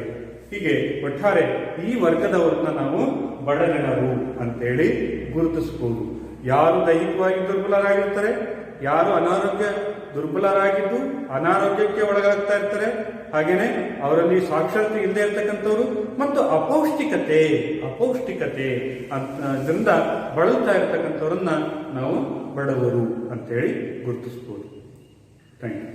ಹೀಗೆ ಒಟ್ಟಾರೆ ಈ ವರ್ಗದವರನ್ನ ನಾವು ಬಡ ಜನರು ಅಂತೇಳಿ ಗುರುತಿಸಬಹುದು. ಯಾರು ದೈಹಿಕವಾಗಿ ದುರ್ಬಲರಾಗಿರ್ತಾರೆ, ಯಾರು ದುರ್ಬಲರಾಗಿದ್ದು ಅನಾರೋಗ್ಯಕ್ಕೆ ಒಳಗಾಗ್ತಾ ಇರ್ತಾರೆ, ಹಾಗೇನೆ ಅವರಲ್ಲಿ ಸಾಕ್ಷರತೆ ಇಲ್ಲದೆ ಇರ್ತಕ್ಕಂಥವ್ರು ಮತ್ತು ಅಪೌಷ್ಟಿಕತೆ ಅದರಿಂದ ಬಳಲ್ತಾ ಇರ್ತಕ್ಕಂಥವ್ರನ್ನ ನಾವು ಬಡವರು ಅಂತೇಳಿ ಗುರುತಿಸ್ಬೋದು. Thank you.